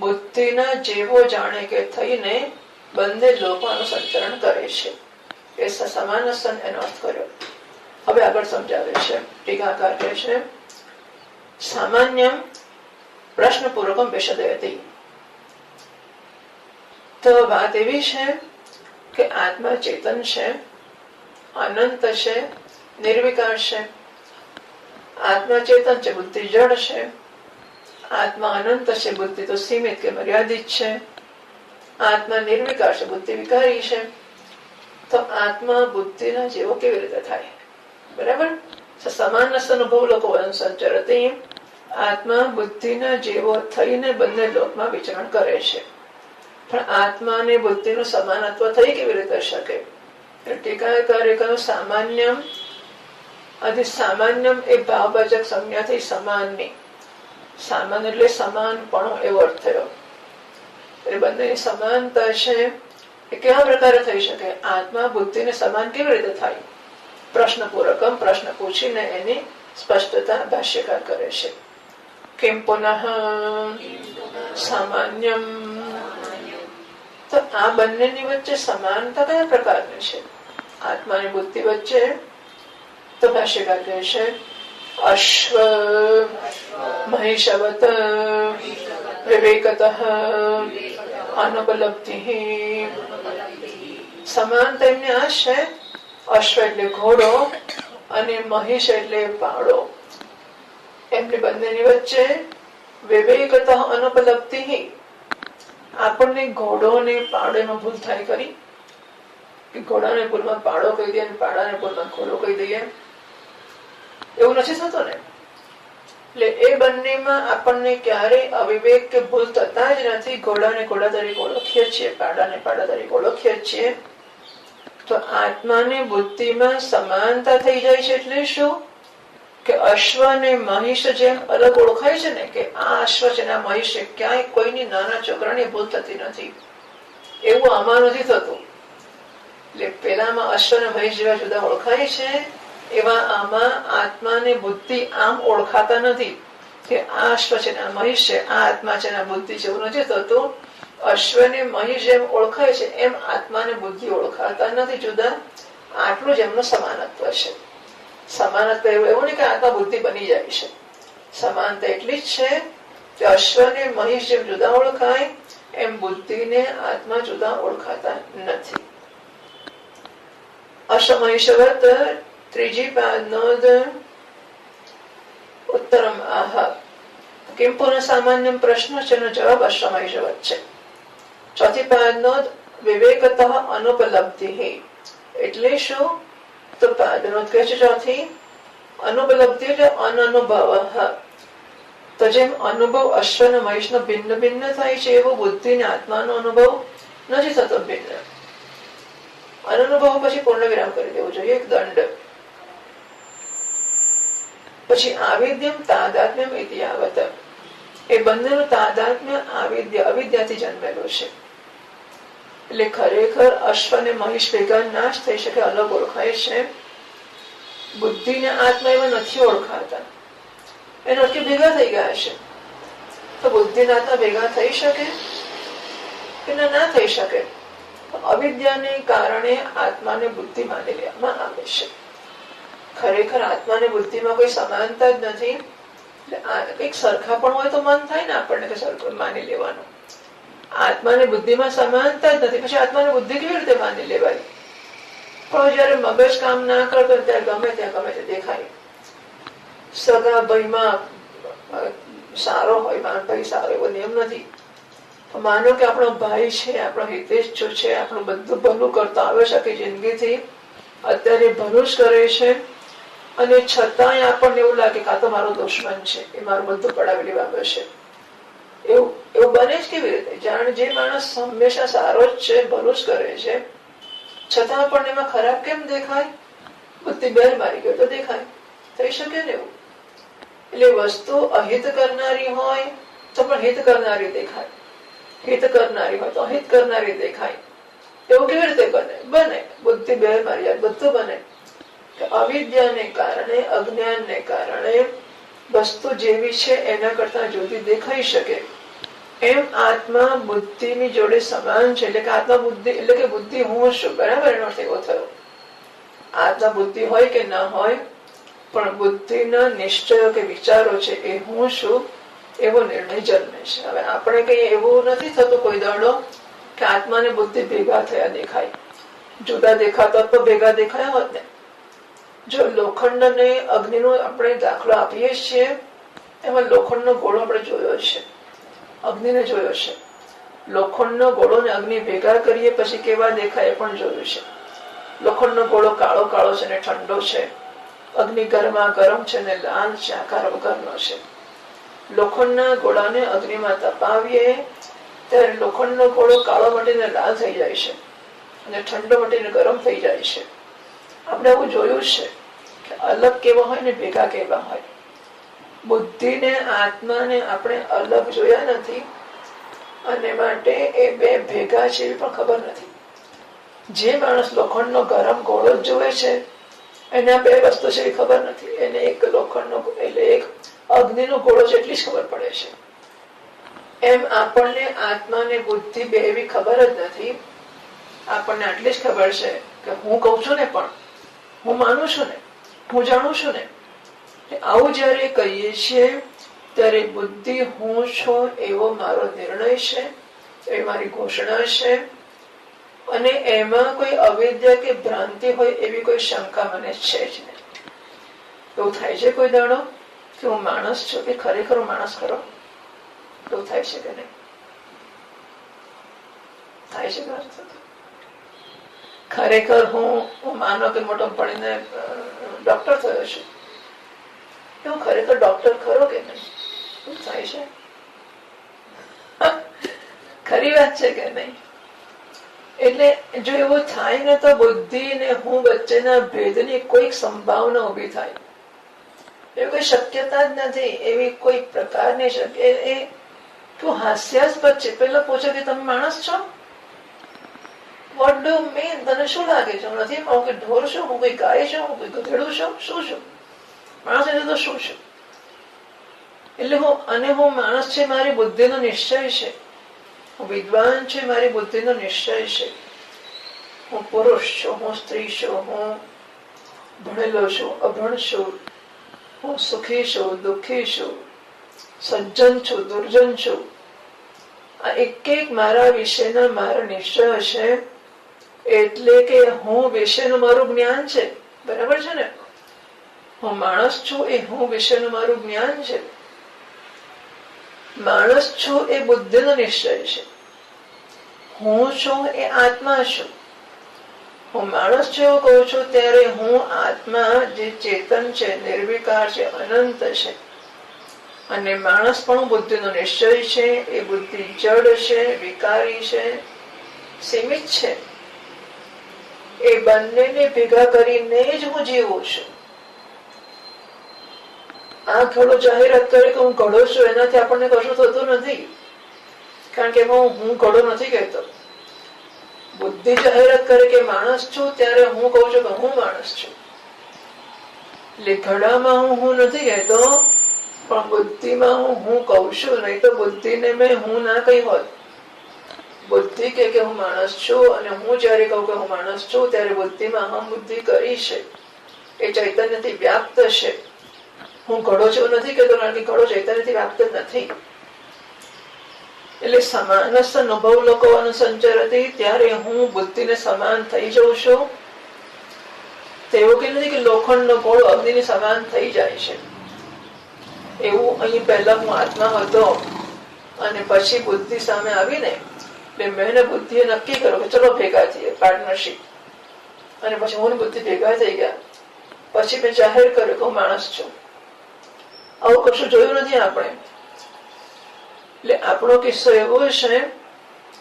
બુદ્ધિના જેવો જાણે કે થઈને બંને લોકોનું સંચરણ કરે છે. એ સમાનસ્થ એનો અર્થ કર્યો. હવે આગળ સમજાવે છે. ટીકાકાર કહે છે સામાન્યમ પ્રશ્નપૂર્વકમ વિશદયતિ. તો વાત એવી છે કે આત્મા ચેતન છે, અનંત છે, નિર્વિકાર છે. આત્મા ચેતન છે, બુદ્ધિ જડ છે. આત્મા અનંત છે, બુદ્ધિ તો સીમિત કે મર્યાદિત છે. આત્મા નિર્વિકાર છે, બુદ્ધિ વિકારી છે. તો આત્મા બુદ્ધિના જેવો કેવી રીતે થાય? બરાબર. સમાનસ્થ અનુભવ લોકો સંચરતી. આત્મા બુદ્ધિના જેવો થઈને બંને લોકમાં વિચરણ કરે છે. પણ આત્મા અને બુદ્ધિનું સમાનત્વ થઈ કેવી રીતે શકે? ટીકાકારે કહ્યું સામાન્યમ. આથી સામાન્યમ એ ભાવવાચક સંજ્ઞાથી સમાનની. સામાન્ય એટલે સમાનપણો એવો અર્થ થયો. એટલે બંનેની સમાનતા છે એ કેવા પ્રકારે થઈ શકે? આત્મા બુદ્ધિને સમાન કેવી રીતે થાય? પ્રશ્નપૂર્વકમ પ્રશ્ન પૂછીને એની સ્પષ્ટતા ભાષ્યકાર કરે છે કિમ પુનઃ સામાન્યમ. તો આ બંનેની વચ્ચે સમાનતા કયા પ્રકારની છે? આત્મા અને બુદ્ધિ વચ્ચે તો ભાષ્યકાર કહે છે અશ્વ મહિષવત વિવેકતઃ અનુપલબ્ધિ. સમાનતા એમને આ છે, અશ્વ એટલે ઘોડો અને મહિષ એટલે પાડો. એમની બંનેની વચ્ચે વિવેકતઃ અનુપલબ્ધિ. આપણને ઘોડો ને પાડો એમાં ભૂલ થાય ખરી કે ઘોડાને ભૂલમાં પાડો કહી દઈએ અને પાડાને ભૂલમાં ઘોડો કહી દઈએ? એવું નથી થતું ને. એટલે એ બંનેમાં આપણને ક્યારેય અવિવેક કે ભૂલ થતા જ નથી. ઘોડાને ઘોડા તરીકે ઓળખીએ છીએ, પાડાને પાડા તરીકે ઓળખીએ છીએ. તો આત્માને બુદ્ધિમાં સમાનતા થઈ જાય છે. એટલે શું કે અશ્વ અને મહિષ જેમ અલગ ઓળખાય છે ને કે આ અશ્વ છે ને આ મહિષ છે, ક્યાંય કોઈની નાના છોકરાની ભૂલ થતી નથી. એવું આમાં નથી થતું. એટલે પેલામાં અશ્વ અને મહિષ જેવા જુદા ઓળખાય છે, એવા આમાં આત્મા ને બુદ્ધિ આમ ઓળખાતા નથી કે આ અશ્વ છે ને આ મહિષ છે, આ આત્મા છે ને આ બુદ્ધિ છે. એવું નથી થતું. અશ્વ ને મહિષ જેમ ઓળખાય છે એમ આત્મા ને બુદ્ધિ ઓળખાતા નથી જુદા. આટલું જ એમનું સમાનત્વ છે. સમાનત્વ એવું નહીં કે આત્મા બુદ્ધિ બની જાય છે. સમાનતા એટલી જ છે કે અશ્વ ને મહિષ જેમ જુદા ઓળખાય એમ બુદ્ધિ ને આત્મા જુદા ઓળખાતા નથી. અશ્વમહિષવત ત્રીજી પાદનોદ ઉત્તરમ આહ. કિમ પુનઃ સામાન્યમ પ્રશ્ન છે એનો જવાબ અશ્વમહિષવત છે. ચોથી પાદનોદ વિવેકતઃ અનુપલબ્ધિ. એટલે શું? તો પાદનોદ કહે છે ચોથી અનુપલબ્ધિ એટલે અનનુભવ. તો જેમ અનુભવ અશ્વ અને મહિષનો ભિન્ન ભિન્ન થાય છે એવો બુદ્ધિ ને આત્માનો અનુભવ નથી થતો ભિન્ન. અનુભવ પછી પૂર્ણ વિરામ કરી દેવું જોઈએ, એક દંડ. પછી આવિદ્યમ તાદાત્મ્યમ ઇતિયાવત. એ બંનેનું તાદાત્મ્ય અવિદ્યાથી જન્મેલું છે. એટલે ખરેખર અશ્વ અને મહિષ ભેગા નાશ થઈ શકે, અલગ ઓળખાય છે. બુદ્ધિ ને આત્મા એવા નથી ઓળખાતા. એનો અર્થ ભેગા થઈ ગયા છે. તો બુદ્ધિ ને આત્મા ભેગા થઈ શકે કે ના થઈ શકે? અવિદ્યાને કારણે આત્માને બુદ્ધિ માની લેવામાં આવે છે. ખરેખર આત્માને બુદ્ધિમાં કોઈ સમાનતા જ નથી. કઈક સરખા પણ હોય તો મન થાય ને આપણને કે સરખું માની લેવાનું. આત્માને બુદ્ધિમાં સમાનતા જ નથી, પછી આત્માને બુદ્ધિ કેવી રીતે માની લેવાય? પણ જયારે મગજ કામ ના કરતો ત્યારે ગમે તે દેખાય. સગા ભાઈમાં સારો હોય, ભાઈ સારો એવો નિયમ નથી. માનો કે આપણો ભાઈ છે, આપણો હિતેશ છે, આપણું બધું ભલું કરતો આવે છે આખી જિંદગીથી, અત્યારે ભલું જ કરે છે, અને છતાંય આપણને એવું લાગે કે આ તો મારો દુશ્મન છે, એ મારું બધું પડાવી લેવા આવે છે. એવું બને જ કેવી રીતે? જાણે જે માણસ હંમેશા સારો જ છે, ભલું જ કરે છે, છતાં પણ એમાં ખરાબ કેમ દેખાય? બુદ્ધિ બેર મારી ગયો તો દેખાય. થઈ શકે ને એવું? એટલે વસ્તુ અહિત કરનારી હોય તો પણ હિત કરનારી દેખાય, હિત કરનારી હોય તો અહિત કરનારી દેખાય. એવું કેવી રીતે બને? બુદ્ધિ બેર મારી જાય, બધું બને. અવિદ્યાને કારણે, અજ્ઞાનને કારણે વસ્તુ જેવી છે એના કરતા જુદી દેખાઈ શકે. એમ આત્મા બુદ્ધિની જોડે સમાન છે. એટલે કે આત્મા બુદ્ધિ એટલે કે બુદ્ધિ હું છું, બરાબર? એનો અર્થ એવો થયો. આત્મા બુદ્ધિ હોય કે ના હોય, પણ બુદ્ધિના નિશ્ચયો કે વિચારો છે એ હું છું એવો નિર્ણય જન્મે છે. હવે આપણે કઈ એવું નથી થતું કોઈ દાડો કે આત્મા ને બુદ્ધિ ભેગા થયા દેખાય. જુદા દેખાતા તો ભેગા દેખાયા હોત ને. જો લોખંડ અને અગ્નિનો આપણે દાખલો આપીએ છીએ, એમાં લોખંડનો ગોળો આપણે જોયો છે, અગ્નિને જોયો છે. લોખંડનો ગોળો ને અગ્નિ ભેગા કરીએ પછી કેવા દેખાય એ પણ જોયું છે. લોખંડનો ગોળો કાળો કાળો છે ને ઠંડો છે, અગ્નિ ગરમા ગરમ છે ને લાલ છે, આકાર વગરનો છે. લોખંડના ગોળાને અગ્નિમાં તપાવીએ ત્યારે લોખંડનો ગોળો કાળો મટીને લાલ થઈ જાય છે અને ઠંડો મટીને ગરમ થઈ જાય છે. આપણે એવું જોયું છે કે અલગ કેવા હોય ને ભેગા કેવા હોય. બુદ્ધિને આત્માને આપણે અલગ જોયા નથી, અને માટે એ બે ભેગા છે એવી પણ ખબર નથી. જે માણસ લોખંડનો ગરમ ગોળો જોવે છે એના બે વસ્તુ છે એ ખબર નથી. એને એક લોખંડનો એટલે એક અગ્નિનો ગોળો છે એટલી જ ખબર પડે છે. એમ આપણને આત્મા ને બુદ્ધિ બે એવી ખબર જ નથી. આપણને આટલી જ ખબર છે કે હું કઉ છું ને, પણ હું માનું છું ને, હું જાણું છું ને. આવું જયારે કહીએ છીએ ત્યારે બુદ્ધિ હું છું એવો મારો નિર્ણય છે, એ મારી ઘોષણા છે. અને એમાં કોઈ અવિદ્યા કે ભ્રાંતિ હોય એવી કોઈ શંકા મને છે જ નહીં. એવું થાય છે કોઈ દાડો કે હું માણસ છું કે ખરેખર હું માણસ ખરો? એવું થાય છે કે નહીં? થાય છે ખરેખર હું માનો કે મોટો પડીને ડોક્ટર થયો છું, હું ખરેખર ડોક્ટર ખરો કે નહીં? શું થાય છે? ખરી વાત છે કે નહીં? એટલે જો એવું થાય ને તો બુદ્ધિ ને હું વચ્ચેના ભેદની કોઈક સંભાવના ઉભી થાય. એવી કોઈ શક્યતા જ નથી. એવી કોઈ પ્રકારની એ તું હાસ્યાસ્પદ છે. પેલા પૂછે કે તમે માણસ છો? What do mean? તને શું લાગે છે? હું નથી. હું કોઈ ઢોર છું? હું કોઈ ગાય છું? હું કોઈ ગધેડું છું? શું છું? માણસ એટલે તો શું છું? એટલે હું માણસ છે મારી બુદ્ધિનો નિશ્ચય છે. હું વિદ્વાન છે મારી બુદ્ધિનો નિશ્ચય છે. હું પુરુષ છું, હું સ્ત્રી છું, હું ભણેલો છું, અભણ છું, હું સુખી છું, દુઃખી છું, સજ્જન છું, દુર્જન છું. આ એક એક મારા વિશેના મારા નિશ્ચય છે. એટલે કે હું વિશેનું મારું જ્ઞાન છે. બરાબર છે ને? હું માણસ છું એ હું વિશેનું મારું જ્ઞાન છે. માણસ છું એ બુદ્ધિનો નિશ્ચય છે. હું છું એ આત્મા છું. હું માણસ છું એવું કહું છું ત્યારે હું આત્મા જે ચેતન છે, નિર્વિકાર છે, અનંત છે. અને માણસ પણ બુદ્ધિનો નિશ્ચય છે. એ બુદ્ધિ જડ છે, વિકારી છે, સીમિત છે. એ બંનેને ભેગા કરીને જ હું જીવું છું. આ ઘડો જાહેરાત કરે કે હું ઘડો છું, એનાથી આપણને કશું થતું નથી. કારણ કે હું ઘડો નથી કહેતો. બુદ્ધિ જાહેરાત કરે કે માણસ છું ત્યારે હું કઉ છું કે હું માણસ છું. એટલે ઘડામાં હું નથી કહેતો, પણ બુદ્ધિમાં હું કઉ છું. નહીં તો બુદ્ધિને મેં હું ના કહી હોત. બુદ્ધિ કે હું માણસ છું, અને હું જયારે કહું કે હું માણસ છું ત્યારે બુદ્ધિમાં અહમ બુદ્ધિ કરી છે. એ ચૈતન્યથી વ્યાપ્ત છે. હું ઘડો છું નથી કહેતો, કારણ કે ઘડો ચૈતન્યથી વ્યાપ્ત નથી. એટલે સમાનસ્થ અનુભવ લોકો અનુસંચરતી, ત્યારે હું બુદ્ધિને સમાન થઈ જાઉં છું. તેવું કે નથી કે લોખંડનો ગોળો અગ્નિની સમાન થઈ જાય છે. એવું અહીં પહેલા હું આત્મા હતો અને પછી બુદ્ધિ સામે આવીને એટલે મેં બુદ્ધિએ નક્કી કર્યું કે ચલો ભેગા થઈએ, પાર્ટનરશીપ. અને પછી હું બુદ્ધિ ભેગા થઈ ગયા. પછી મેં જાહેર કર્યું કે હું માણસ છું. આવું કશું જોયું નથી આપણે. એટલે આપણો કિસ્સો એવો છે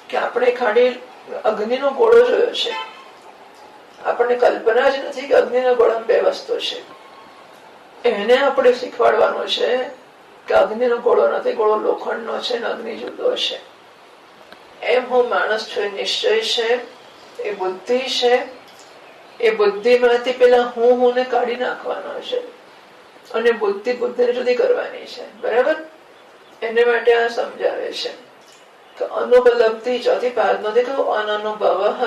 કે આપણે ખાલી અગ્નિનો ગોળો જોયો છે. આપણને કલ્પના જ નથી કે અગ્નિના ગોળામાં બે વસ્તુ છે. એને આપણે શીખવાડવાનું છે કે અગ્નિનો ગોળો નથી, ગોળો લોખંડનો છે ને અગ્નિ જુદો છે. એમ હું માણસ છું એ નિશ્ચય છે, એ બુદ્ધિ છે. એ બુદ્ધિમાંથી પેલા હું ને કાઢી નાખવાનો છે અને બુદ્ધિ બુદ્ધિને જુદી કરવાની છે. બરાબર? એને માટે આ સમજાવે છે કે અનુપલબ્ધિ ચોથી પાદ નથી કહ્યું અનનુભવ.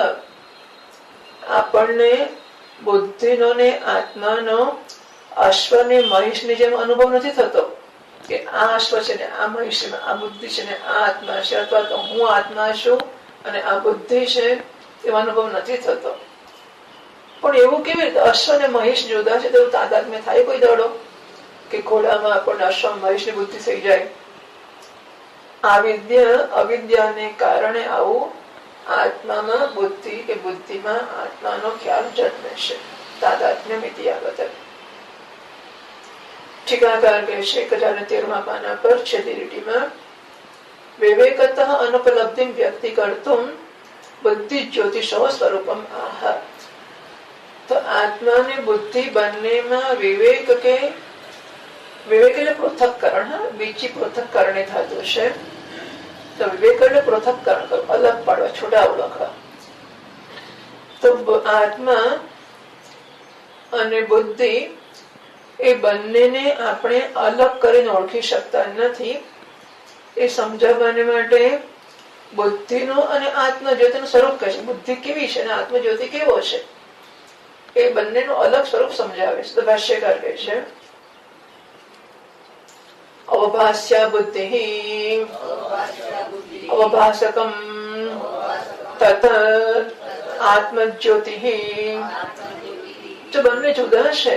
આપણને બુદ્ધિનો ને આત્માનો અશ્વને મહિષની જેમ અનુભવ નથી થતો કે આ અશ્વ છે ને આ મહિષ છે, આ બુદ્ધિ છે ને આ આત્મા છે, અથવા તો હું આત્મા છું અને આ બુદ્ધિ છે, એવો અનુભવ નથી થતો. પણ એવું કેવી રીતે અશ્વ ને મહિષ જુદા છે તેવું તાદાત્મ્ય થાય કોઈ દાડો કે ઘોડામાં આપણને અશ્વ મહિષની બુદ્ધિ થઈ જાય? અવિદ્યાને કારણે આવું આત્મામાં બુદ્ધિ કે બુદ્ધિમાં આત્માનો ખ્યાલ જન્મે છે. તાદાત્મ્ય મિત્યાગત. ટીકાકાર કહે છે 1013 પાના પર છેલ્લી લીટીમાં વિવેકતઃ અનુપલબ્ધિ વ્યક્તિ કરતું બુદ્ધિ જ્યોતિષો સ્વરૂપમ આહ. તો આત્મા ને બુદ્ધિ બંનેમાં વિવેક એટલે પૃથક્કરણ. બીજી પૃથક્કરણે થતું છે. તો વિવેક એટલે પૃથક્કરણ કરો, અલગ પાડવા, છોટા ઓળખવા. તો આત્મા અને બુદ્ધિ એ બંનેને આપણે અલગ કરીને ઓળખી શકતા નથી. એ સમજાવવાને માટે બુદ્ધિનું અને આત્મજ્યોતિનું સ્વરૂપ કહે છે. બુદ્ધિ કેવી છે અને આત્મજ્યોતિ કેવો છે એ બંનેનું અલગ સ્વરૂપ સમજાવે છે. તો ભાષ્યકાર કહે છે અવભાસ્યા બુદ્ધિ અવભાસકમ તત આત્મજ્યોતિ. જો બંને જુદા છે,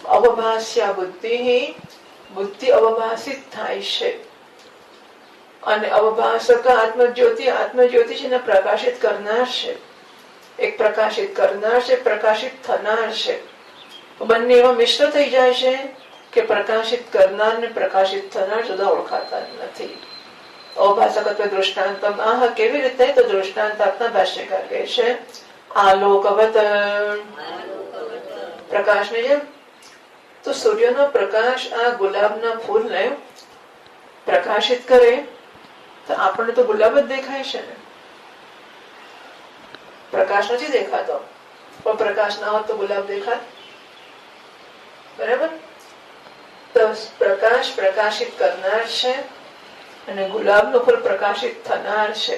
અવભાસ્યા બુદ્ધિ, બુદ્ધિ અવભાસિત થાય છે, અને અવભાસક આત્મજ્યોતિ, આત્મજ્યોતિ છે એને પ્રકાશિત કરનાર છે. એક પ્રકાશિત કરનાર છે, પ્રકાશિત થનાર છે. બંને એવા મિશ્ર થઈ જાય છે કે પ્રકાશિત કરનાર ને પ્રકાશિત થનાર જુદા ઓળખાતા નથી. અવભાસકત્વ દૃષ્ટાંતમ આહ, કેવી રીતે? તો દૃષ્ટાંત આપતા ભાષ્યકાર કહે છે આલોકવત, પ્રકાશની જેમ. તો સૂર્યનો પ્રકાશ આ ગુલાબના ફૂલને પ્રકાશિત કરે તો આપણને તો ગુલાબ જ દેખાય છે ને, પ્રકાશ નથી દેખાતો. પણ પ્રકાશ ના હોત તો ગુલાબ દેખાત, બરાબર? તો પ્રકાશ પ્રકાશિત કરનાર છે અને ગુલાબનું ફૂલ પ્રકાશિત થનાર છે.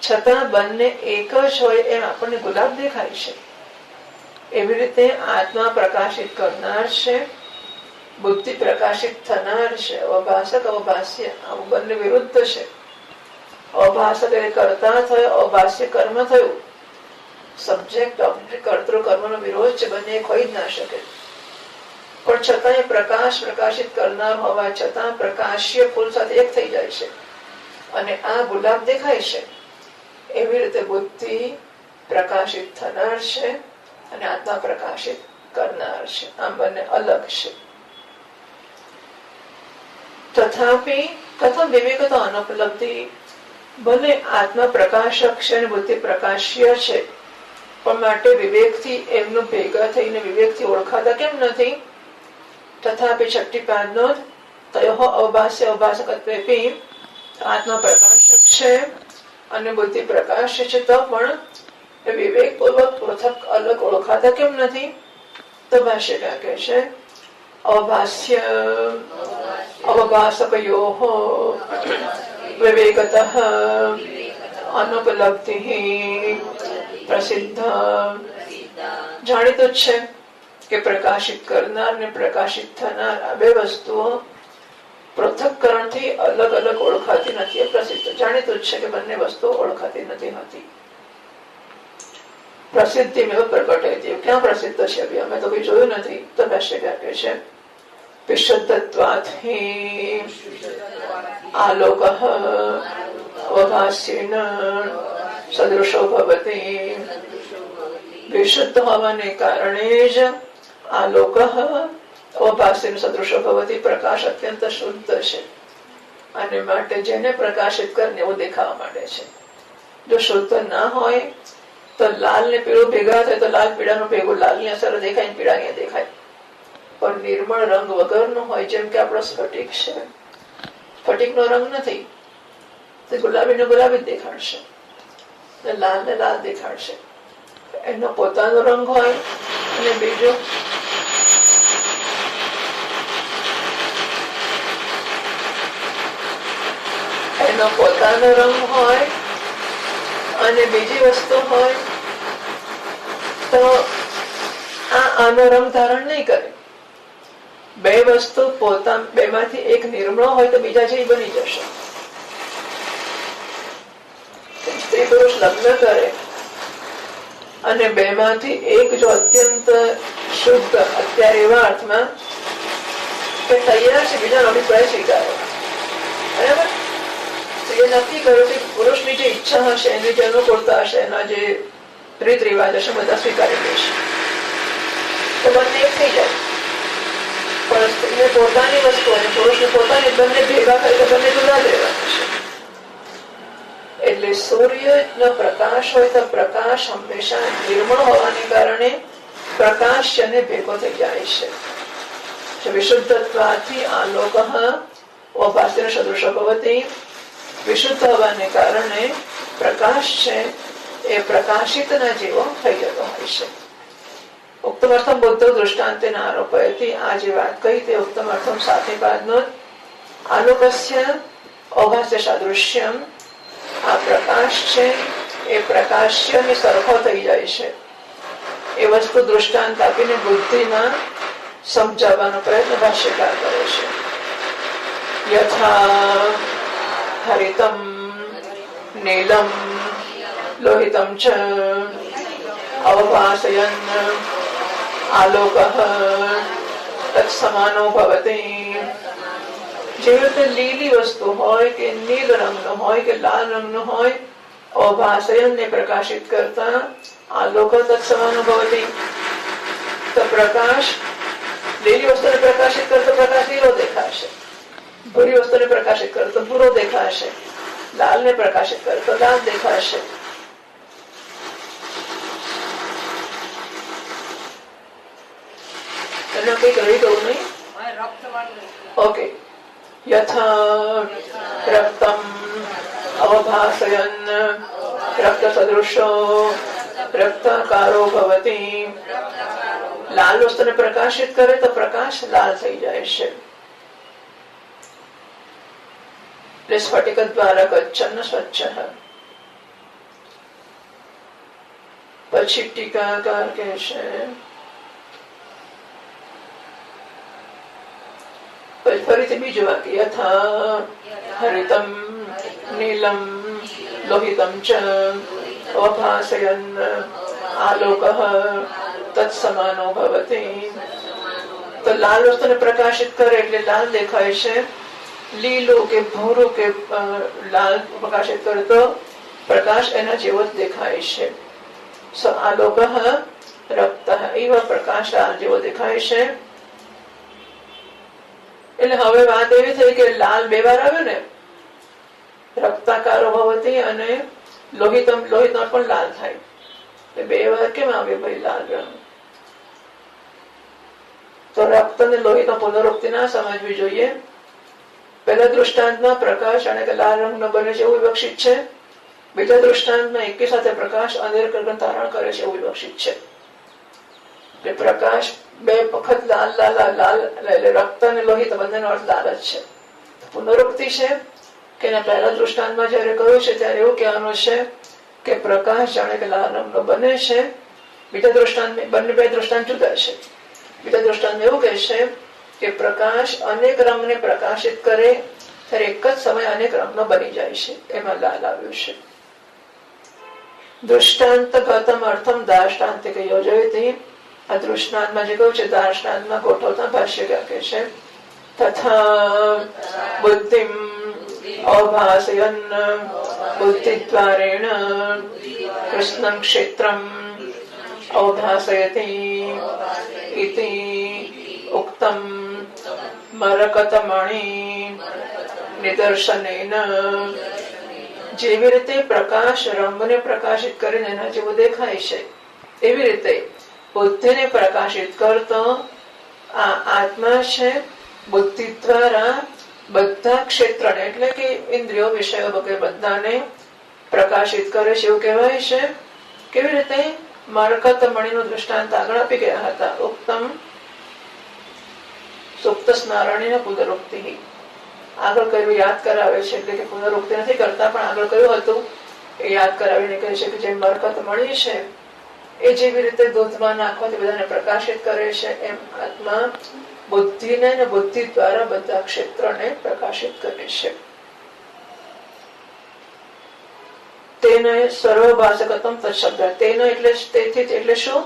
છતાં બંને એક જ હોય એમ આપણને ગુલાબ દેખાય છે. એવી રીતે આત્મા પ્રકાશિત કરનાર છે, બુદ્ધિ પ્રકાશિત થનાર છે. અવભાસક અવભાસ્ય, આવું બંને વિરુદ્ધ છે. અવભાસક એ કર્તા થયો, અવભાસ્ય કર્મ થયું. સબ્જેક્ટ ઓબ્જેક્ટ કર્તૃ કર્મનો વિરોધ છે, બંને એક હોઈ જ ના શકે. પણ છતાં પ્રકાશ પ્રકાશિત કરનાર હોવા છતાં પ્રકાશ્ય ફૂલ સાથે એક થઈ જાય છે અને આ ગુલાબ દેખાય છે. એવી રીતે બુદ્ધિ પ્રકાશિત થનાર છે અને આત્મા પ્રકાશિત કરનાર છે. આમ બંને અલગ છે. તથાપિ કથમ વિવેકતો અનુપલબ્ધિ, ભલે આત્મા પ્રકાશક છે અને બુદ્ધિ પ્રકાશ્ય છે, પણ માટે વિવેકથી એમનું ભેગા થઈને વિવેકથી ઓળખાતા કેમ નથી? તથાપિ છઠ્ઠીપાદનો તયો અવભાસ્ય અવભાસકત્વેપી, આત્મા પ્રકાશક છે અને બુદ્ધિ પ્રકાશ્ય છે, તો પણ વિવેક પૂર્વક પૃથક અલગ ઓળખાતા કેમ નથી? તો ભાષ્યકાર કહે છે અવભાસ્ય અવભાસકયોઃ વિવેકતઃ અનુપલબ્ધિ પ્રસિદ્ધ. જાણીતું જ છે કે પ્રકાશિત કરનાર ને પ્રકાશિત થનાર આ બે વસ્તુઓ પૃથક્કરણથી અલગ અલગ ઓળખાતી નથી. પ્રસિદ્ધ, જાણીતું જ છે કે બંને વસ્તુઓ ઓળખાતી નથી હોતી. પ્રસિદ્ધિ મેં પ્રકટયતી, ક્યાં પ્રસિદ્ધ છે? અમે તો કોઈ જોયું નથી. તો ભાષ્યકાર કહે છે વિશુદ્ધત્વાથી આલોક અવભાસ્યેન સદૃશો ભવતિ. વિશુદ્ધ હોવાને કારણે જ આલોક અવભાસ્યેન સદૃશો ભવતિ, પ્રકાશ અત્યંત શુદ્ધ છે અને માટે જેને પ્રકાશિત કરીને એવું દેખાવા માંડે છે. જો શુદ્ધ ના હોય તો લાલ ને પીળું ભેગા થાય તો લાલ પીળાનું ભેગું લાલ ની અસર દેખાય, પીળા અહીંયા દેખાય. પણ નિર્મળ રંગ વગરનો હોય, જેમ કે આપણો સ્ફટિક છે, સ્ફટિક નો રંગ નથી તો ગુલાબી ને ગુલાબી દેખાડશે, લાલ ને લાલ દેખાડશે. એનો પોતાનો રંગ હોય અને બીજો એનો પોતાનો રંગ હોય અને બીજી વસ્તુ હોય તો આનો રંગ ધારણ નહીં કરે. બે વસ્તુ બેમાંથી એક નિર્મળ હોય તો બીજા જેવી બની જશે. સ્ત્રી પુરુષ લગ્ન કરે અને બેમાંથી એક જો અત્યંત શુદ્ધ, અત્યારે એવા અર્થમાં કે તૈયાર છે બીજાનો અભિપ્રાય સ્વીકારો, બરાબર? એ નક્કી કર્યું કે પુરુષની જે ઈચ્છા હશે, એની જે અનુકૂળતા હશે, એના જે રીત રિવાજ હશે બધા સ્વીકારી લેશે તો બંને એક થઈ જાય. પણ સ્ત્રીને પોતાની વસ્તુ અને પુરુષને પોતાની, બંને ભેગા કરીને બંને જુદા લેવાના છે. એટલે સૂર્યનો પ્રકાશ હોય તો પ્રકાશ હંમેશા નિર્મળ હોવાને કારણે પ્રકાશ અને ભેગો થઈ જાય છે. વિશુદ્ધત્વાથી આલોક અવભાસ્યેન સદૃશો ભવતિ, વિશુદ્ધ હોવાને કારણે પ્રકાશ છે એ પ્રકાશિતના જેવો થઈ જતો હોય છે. ઉક્તમર્થમ બુદ્ધો દૃષ્ટાંતેન આરોપયતિ. આ જે વાત કહી તે ઉક્તમર્થમ સાથે બાદનો આલોકસ્ય અભાસ્ય સાદૃશ્યમ. આ પ્રકાશ છે એ પ્રકાશ્યની સરખો થઈ જાય છે એ વસ્તુ દૃષ્ટાંત આપીને બુદ્ધિમાં સમજાવવાનો પ્રયત્ન ભાષ્યકાર કરે છે. યથા હરિતમ નીલમ લોહિતમ ચ અવભાસયન આલોકઃ તત્સમાનો ભવતિ. જેવી રીતે લીલી વસ્તુ હોય કે નીલ રંગનો હોય કે લાલ રંગનો હોય, અવભાસયન ને પ્રકાશિત કરતા આલોક તત્સમાનો ભવતિ. તો પ્રકાશ લીલી વસ્તુને પ્રકાશિત કરતો પ્રકાશ લીલો દેખાશે, ભૂરી વસ્તુને પ્રકાશિત કરતો ભૂરો દેખાશે, લાલ ને પ્રકાશિત કરતો લાલ દેખાશે. એનો કઈક રહી ગયું નહીં? ઓકે. યથા રક્તમ અવભાસયન રક્ત સદૃશો રક્તાકારો ભવતિ. લાલ વસ્તુને પ્રકાશિત કરે તો પ્રકાશ લાલ થઈ જાય છે. સ્ફટિક દ્વારા ગચ્છન્ન સ્વચ્છ. પછી ટીકાકાર કહે છે ફરીથી બીજું વાક્ય. યથા હરિતમ નીલમ લોહિતમ ચ અભાસયન આલોકઃ તત્સમાનો ભવતિ. તો લાલ વસ્તુને પ્રકાશિત કરે એટલે લાલ દેખાય છે, લીલું કે ભૂરું કે લાલ પ્રકાશિત કરે તો પ્રકાશ એના જેવો જ દેખાય છે. આલોકઃ રક્તઃ એવા પ્રકાશ લાલ જેવો દેખાય છે. એટલે હવે વાત એવી થઈ કે લાલ બે વાર આવ્યો ને, રક્તાકારો ભવતિ અને લોહિતમ પણ લાલ થાય. બે વાર કેમ આવ્યો ભાઈ લાલ રંગ? તો રક્ત અને લોહિત પુનરુક્તિ ના સમજવી જોઈએ. પહેલા દૃષ્ટાંતમાં પ્રકાશ અને લાલ રંગ ન બને છે એવું વિવક્ષિત છે. બીજા દૃષ્ટાંતમાં એકી સાથે પ્રકાશ અનેક રંગ ધારણ કરે છે એવું વિવક્ષિત છે. એટલે પ્રકાશ બે વખત લાલ લાલ લાલ એટલે રક્ત અને લોહિત બંનેનો અર્થ લાલ જ છે. પુનરુક્તિ છે કે પહેલા દૃષ્ટાંતમાં જયારે કહ્યું છે ત્યારે એવું કહેવાનું છે કે પ્રકાશ જાણે કે લાલ રંગનો બને છે. બીજા દૃષ્ટાંત બંને બે દૃષ્ટાંત જુદા છે. બીજા દૃષ્ટાંત એવું કહે છે કે પ્રકાશ અનેક રંગને પ્રકાશિત કરે ત્યારે એક જ સમય અનેક રંગનો બની જાય છે. એમાં લાલ આવ્યું છે. દૃષ્ટાંત ગતમ અર્થમ દાષ્ટાંતિક યોજયતિ. આ દૃષ્ટાંતમાં જે કહ્યું છે દાર્ષ્ટાંતમાં ગોઠવતા ભાષ્યકાર કહે છે તથા બુદ્ધિમ અભાસયન બુદ્ધિદ્વારેણ કૃષ્ણં ક્ષેત્રમ અવભાસયતિ ઇતિ ઉક્તમ મરકતમણિ નિદર્શનેન. જેવી રીતે પ્રકાશ રંગને પ્રકાશિત કરીને એના જેવું દેખાય છે, એવી રીતે બુદ્ધિને પ્રકાશિત કરતો આ આત્મા છે બુદ્ધિ દ્વારા બધા ક્ષેત્રને એટલે કે ઇન્દ્રિયો વિષયો વગેરે બધાને પ્રકાશિત કરે છે એવું કહેવાય છે. કેવી રીતે? મરકત મણિનું દૃષ્ટાંત આગળ આપી ગયા હતા. ઉક્તમ સુપ્ત સ્મરણીય પુનરુક્તિ. આગળ કયું યાદ કરાવે છે, એટલે કે પુનરુક્તિ નથી કરતા પણ આગળ કયું હતું એ યાદ કરાવીને કહે છે કે જે મરકત મણી છે એ જેવી રીતે દૂધમાં નાખવાથી બધાને પ્રકાશિત કરે છે, એમ આત્મા બુદ્ધિને અને બુદ્ધિ દ્વારા બધા ક્ષેત્રને પ્રકાશિત કરે છે. તેને સર્વભાષકત્વમ તત્શબ્દ. તેનો એટલે તેથી એટલે શું?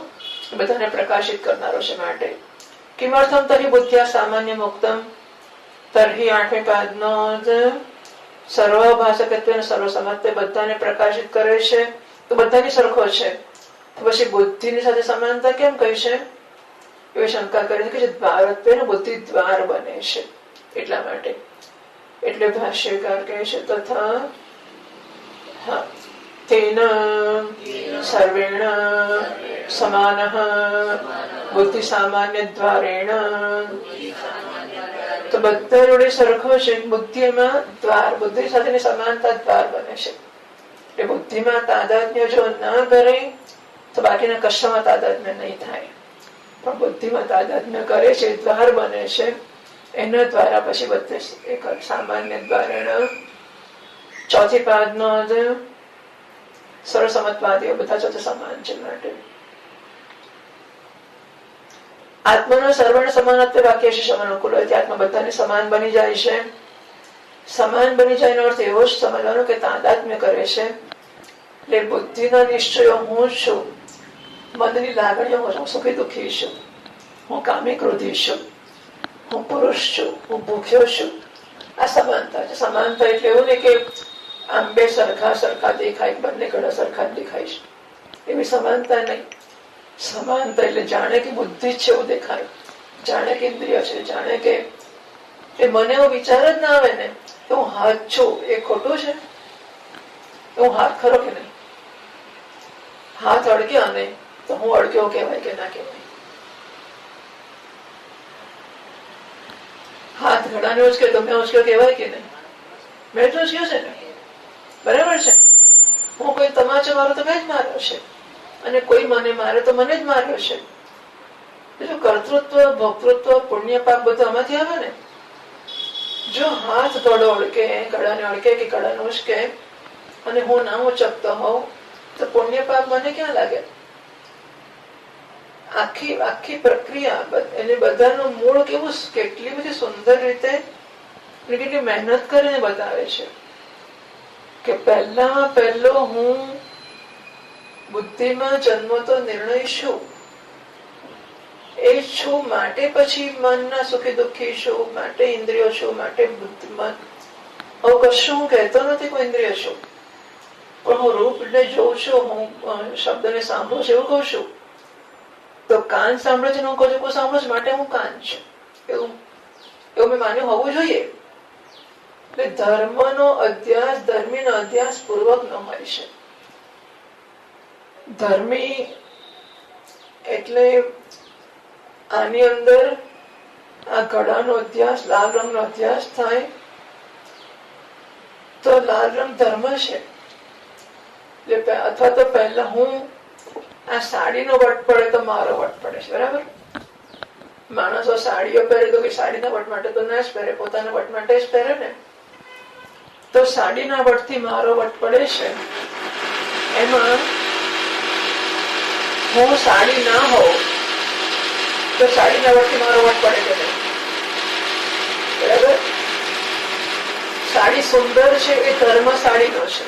બધાને પ્રકાશિત કરનારો છે માટે. કિમર્થમ તરી બુદ્ધ્યા સામાન્ય મુક્તમ. તરહી 8મી પાદનો સર્વભાષકત્વ સર્વસમત્વ બધાને પ્રકાશિત કરે છે તો બધાની સરખો છે. પછી બુદ્ધિની સાથે સમાનતા કેમ કહી છે એવી શંકા કરી કે દ્વારત્વ બુદ્ધિ દ્વાર બને છે એટલા માટે. એટલે ભાષ્યકાર કહે છે તથા તેન સર્વેણ સમાનઃ બુદ્ધિ સામાન્ય દ્વારેણ. તો બધા જોડે સરખો છે. બુદ્ધિમાં દ્વાર બુદ્ધિ સાથેની સમાનતા દ્વાર બને છે. એટલે બુદ્ધિમાં તાદાત્મ્ય જો ના કરે તો બાકીના કશામાં તાદાત્મ્ય નહીં થાય. પણ બુદ્ધિમાં તાદાત્મ્ય કરે છે, દ્વાર બને છે, એના દ્વારા પછી બધે એક સામાન્ય દ્વારા ચોથી પાદનો સર્વસમતવાદીઓ બધા ચોથે સમાન છે. માટે આત્માનો સર્વને સમાનત્વ વાક્ય છે સમાનુકૂળ હોય આત્મા બધાને સમાન બની જાય છે. સમાન બની જાય એનો અર્થ એવો જ સમજવાનો કે તાદાત્મ્ય કરે છે. એટલે બુદ્ધિના નિશ્ચયો હું છું, મનની લાગણીઓ હું સુખી દુઃખી છું, હું કામી ક્રોધી છું, હું પુરુષ છું, હું ભૂખ્યો છું. આ સમાનતા છે. સમાનતા એટલે એવું ને કે આમ બે સરખા સરખા દેખાય, બંને ઘણા સરખા જ દેખાય છે, એવી સમાનતા નહીં. સમાનતા એટલે જાણે કે બુદ્ધિ જ છે એવું દેખાય, જાણે કે ઇન્દ્રિય છે, જાણે કે એ મને એવો વિચાર જ ના આવે ને કે હું હાથ છું એ ખોટું છે, હું હાથ ખરો કે નહીં. હાથ અડક્યો ને તો હું અડક્યો કહેવાય કે ના કહેવાય. હાથ ઘડાને ઉચકે તો મેં ઉચક્યો કહેવાય કે નહીં. મેં તો ઉચક્યો છે ને, બરાબર છે. હું કોઈ તમાચો મારો તો મેં જ માર્યો છે, અને કોઈ મને મારે તો મને જ માર્યો છે. બીજું કર્તૃત્વ, ભોક્તૃત્વ, પુણ્ય પાપ બધું આમાંથી આવે ને. જો હાથ ઘડો અડકે, ગળાને અડકે કે ગળાને ઉચકે અને હું ના ઉચકતો હોઉં તો પુણ્ય પાપ મને ક્યાં લાગે? આખી આખી પ્રક્રિયા એને બધાનું મૂળ કેવું કેટલી બધી સુંદર રીતે કેટલી મહેનત કરીને બતાવે છે કે પહેલામાં પહેલો હું બુદ્ધિમાં જન્મતો નિર્ણય છું, એ છું માટે પછી મનના સુખી દુઃખી છું, માટે ઇન્દ્રિયો છું, માટે બુદ્ધિમાં આવું કશું હું કહેતો નથી કોઈ ઇન્દ્રિય છું, પણ હું રૂપને જોઉં છું, હું શબ્દને સાંભળું છું એવું કહું છું. તો કાન સાંભળે છે હું કહું છું કોઈ સાંભળું છું માટે હું કાન છું એવું મેં માન્યું હોવું જોઈએ. એટલે ધર્મનો અધ્યાસ ધર્મીનો અધ્યાસ પૂર્વક ન હોય છે. ધર્મી એટલે આની અંદર આ ઘડાનો અધ્યાસ, લાલ રંગનો અધ્યાસ થાય તો લાલ રંગ ધર્મ છે. અથવા તો પહેલા હું આ સાડીનો વટ પડે તો મારો વટ પડે છે, બરાબર. માણસો સાડીઓ પહેરે તો સાડીના વટ માટે તો ના જ પહેરે, પોતાના વટ માટે જ પહેરે ને. તો સાડીના વટથી મારો વટ પડે છે. એમાં હું સાડી ના હોઉં તો સાડીના વટથી મારો વટ પડે કે નહીં, બરાબર. સાડી સુંદર છે એ ધર્મ સાડીનો છે,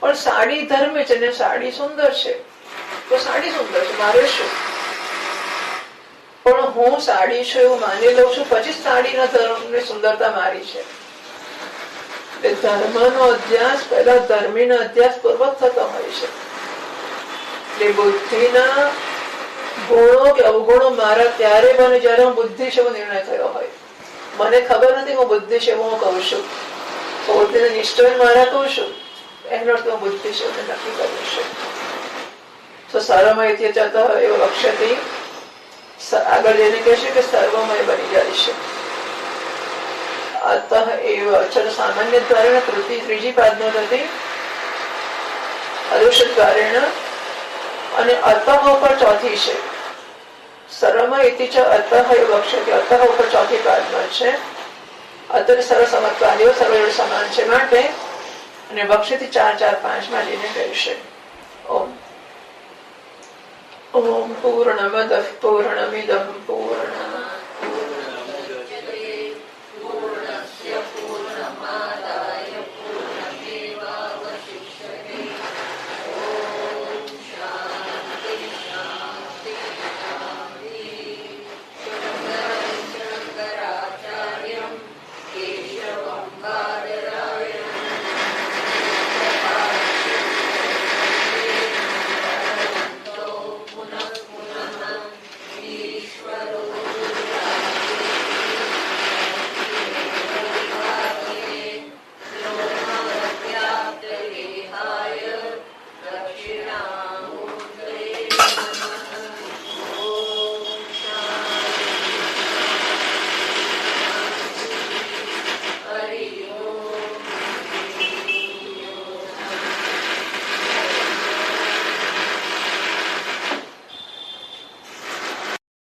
પણ સાડી ધર્મ છે ને સાડી સુંદર છે તો સાડી સુંદર છે, મારે શું? પણ હું સાડી છું એવું માની લઉં છું, પછી સાડીના ધર્મની સુંદરતા મારી છે. ધર્મનો અધ્યાસ પહેલા ધર્મીનો અધ્યાસ પૂર્વક થતો હોય છે. એટલે બુદ્ધિના ગુણો કે અવગુણો મારા ત્યારે બને જયારે હું બુદ્ધિ છે એવો નિર્ણય થયો હોય. મને ખબર નથી હું બુદ્ધિ છે એવું હું કહું છું, બુદ્ધિને નિશ્ચય મારા કહું છું, એનો અર્થ હું બુદ્ધિ છે નક્કી કરું છું. તો સર્વમય જતો એવો લક્ષ્યથી આગળ જઈને કહેશે કે સર્વમય બની જાય છે. અતઃ એવ સામાન્ય દ્વારેણ ત્રીજી પાદનો હતી અરુષ દ્વારેણ, અને અતઃ ઉપર ચોથી છે. સર્વમય ઇતિ ચ અતઃ એવ લક્ષ્યથી અતઃ ઉપર ચોથી પાદમાં છે. અત્યારે સર્વ સમત્વાદીઓ સર્વ સમાન છે માટે, અને વક્ષથી 4, 4, 5 માં જઈને કહેશે ઓમ. ઓમ પૂર્ણમદઃ પૂર્ણમિદં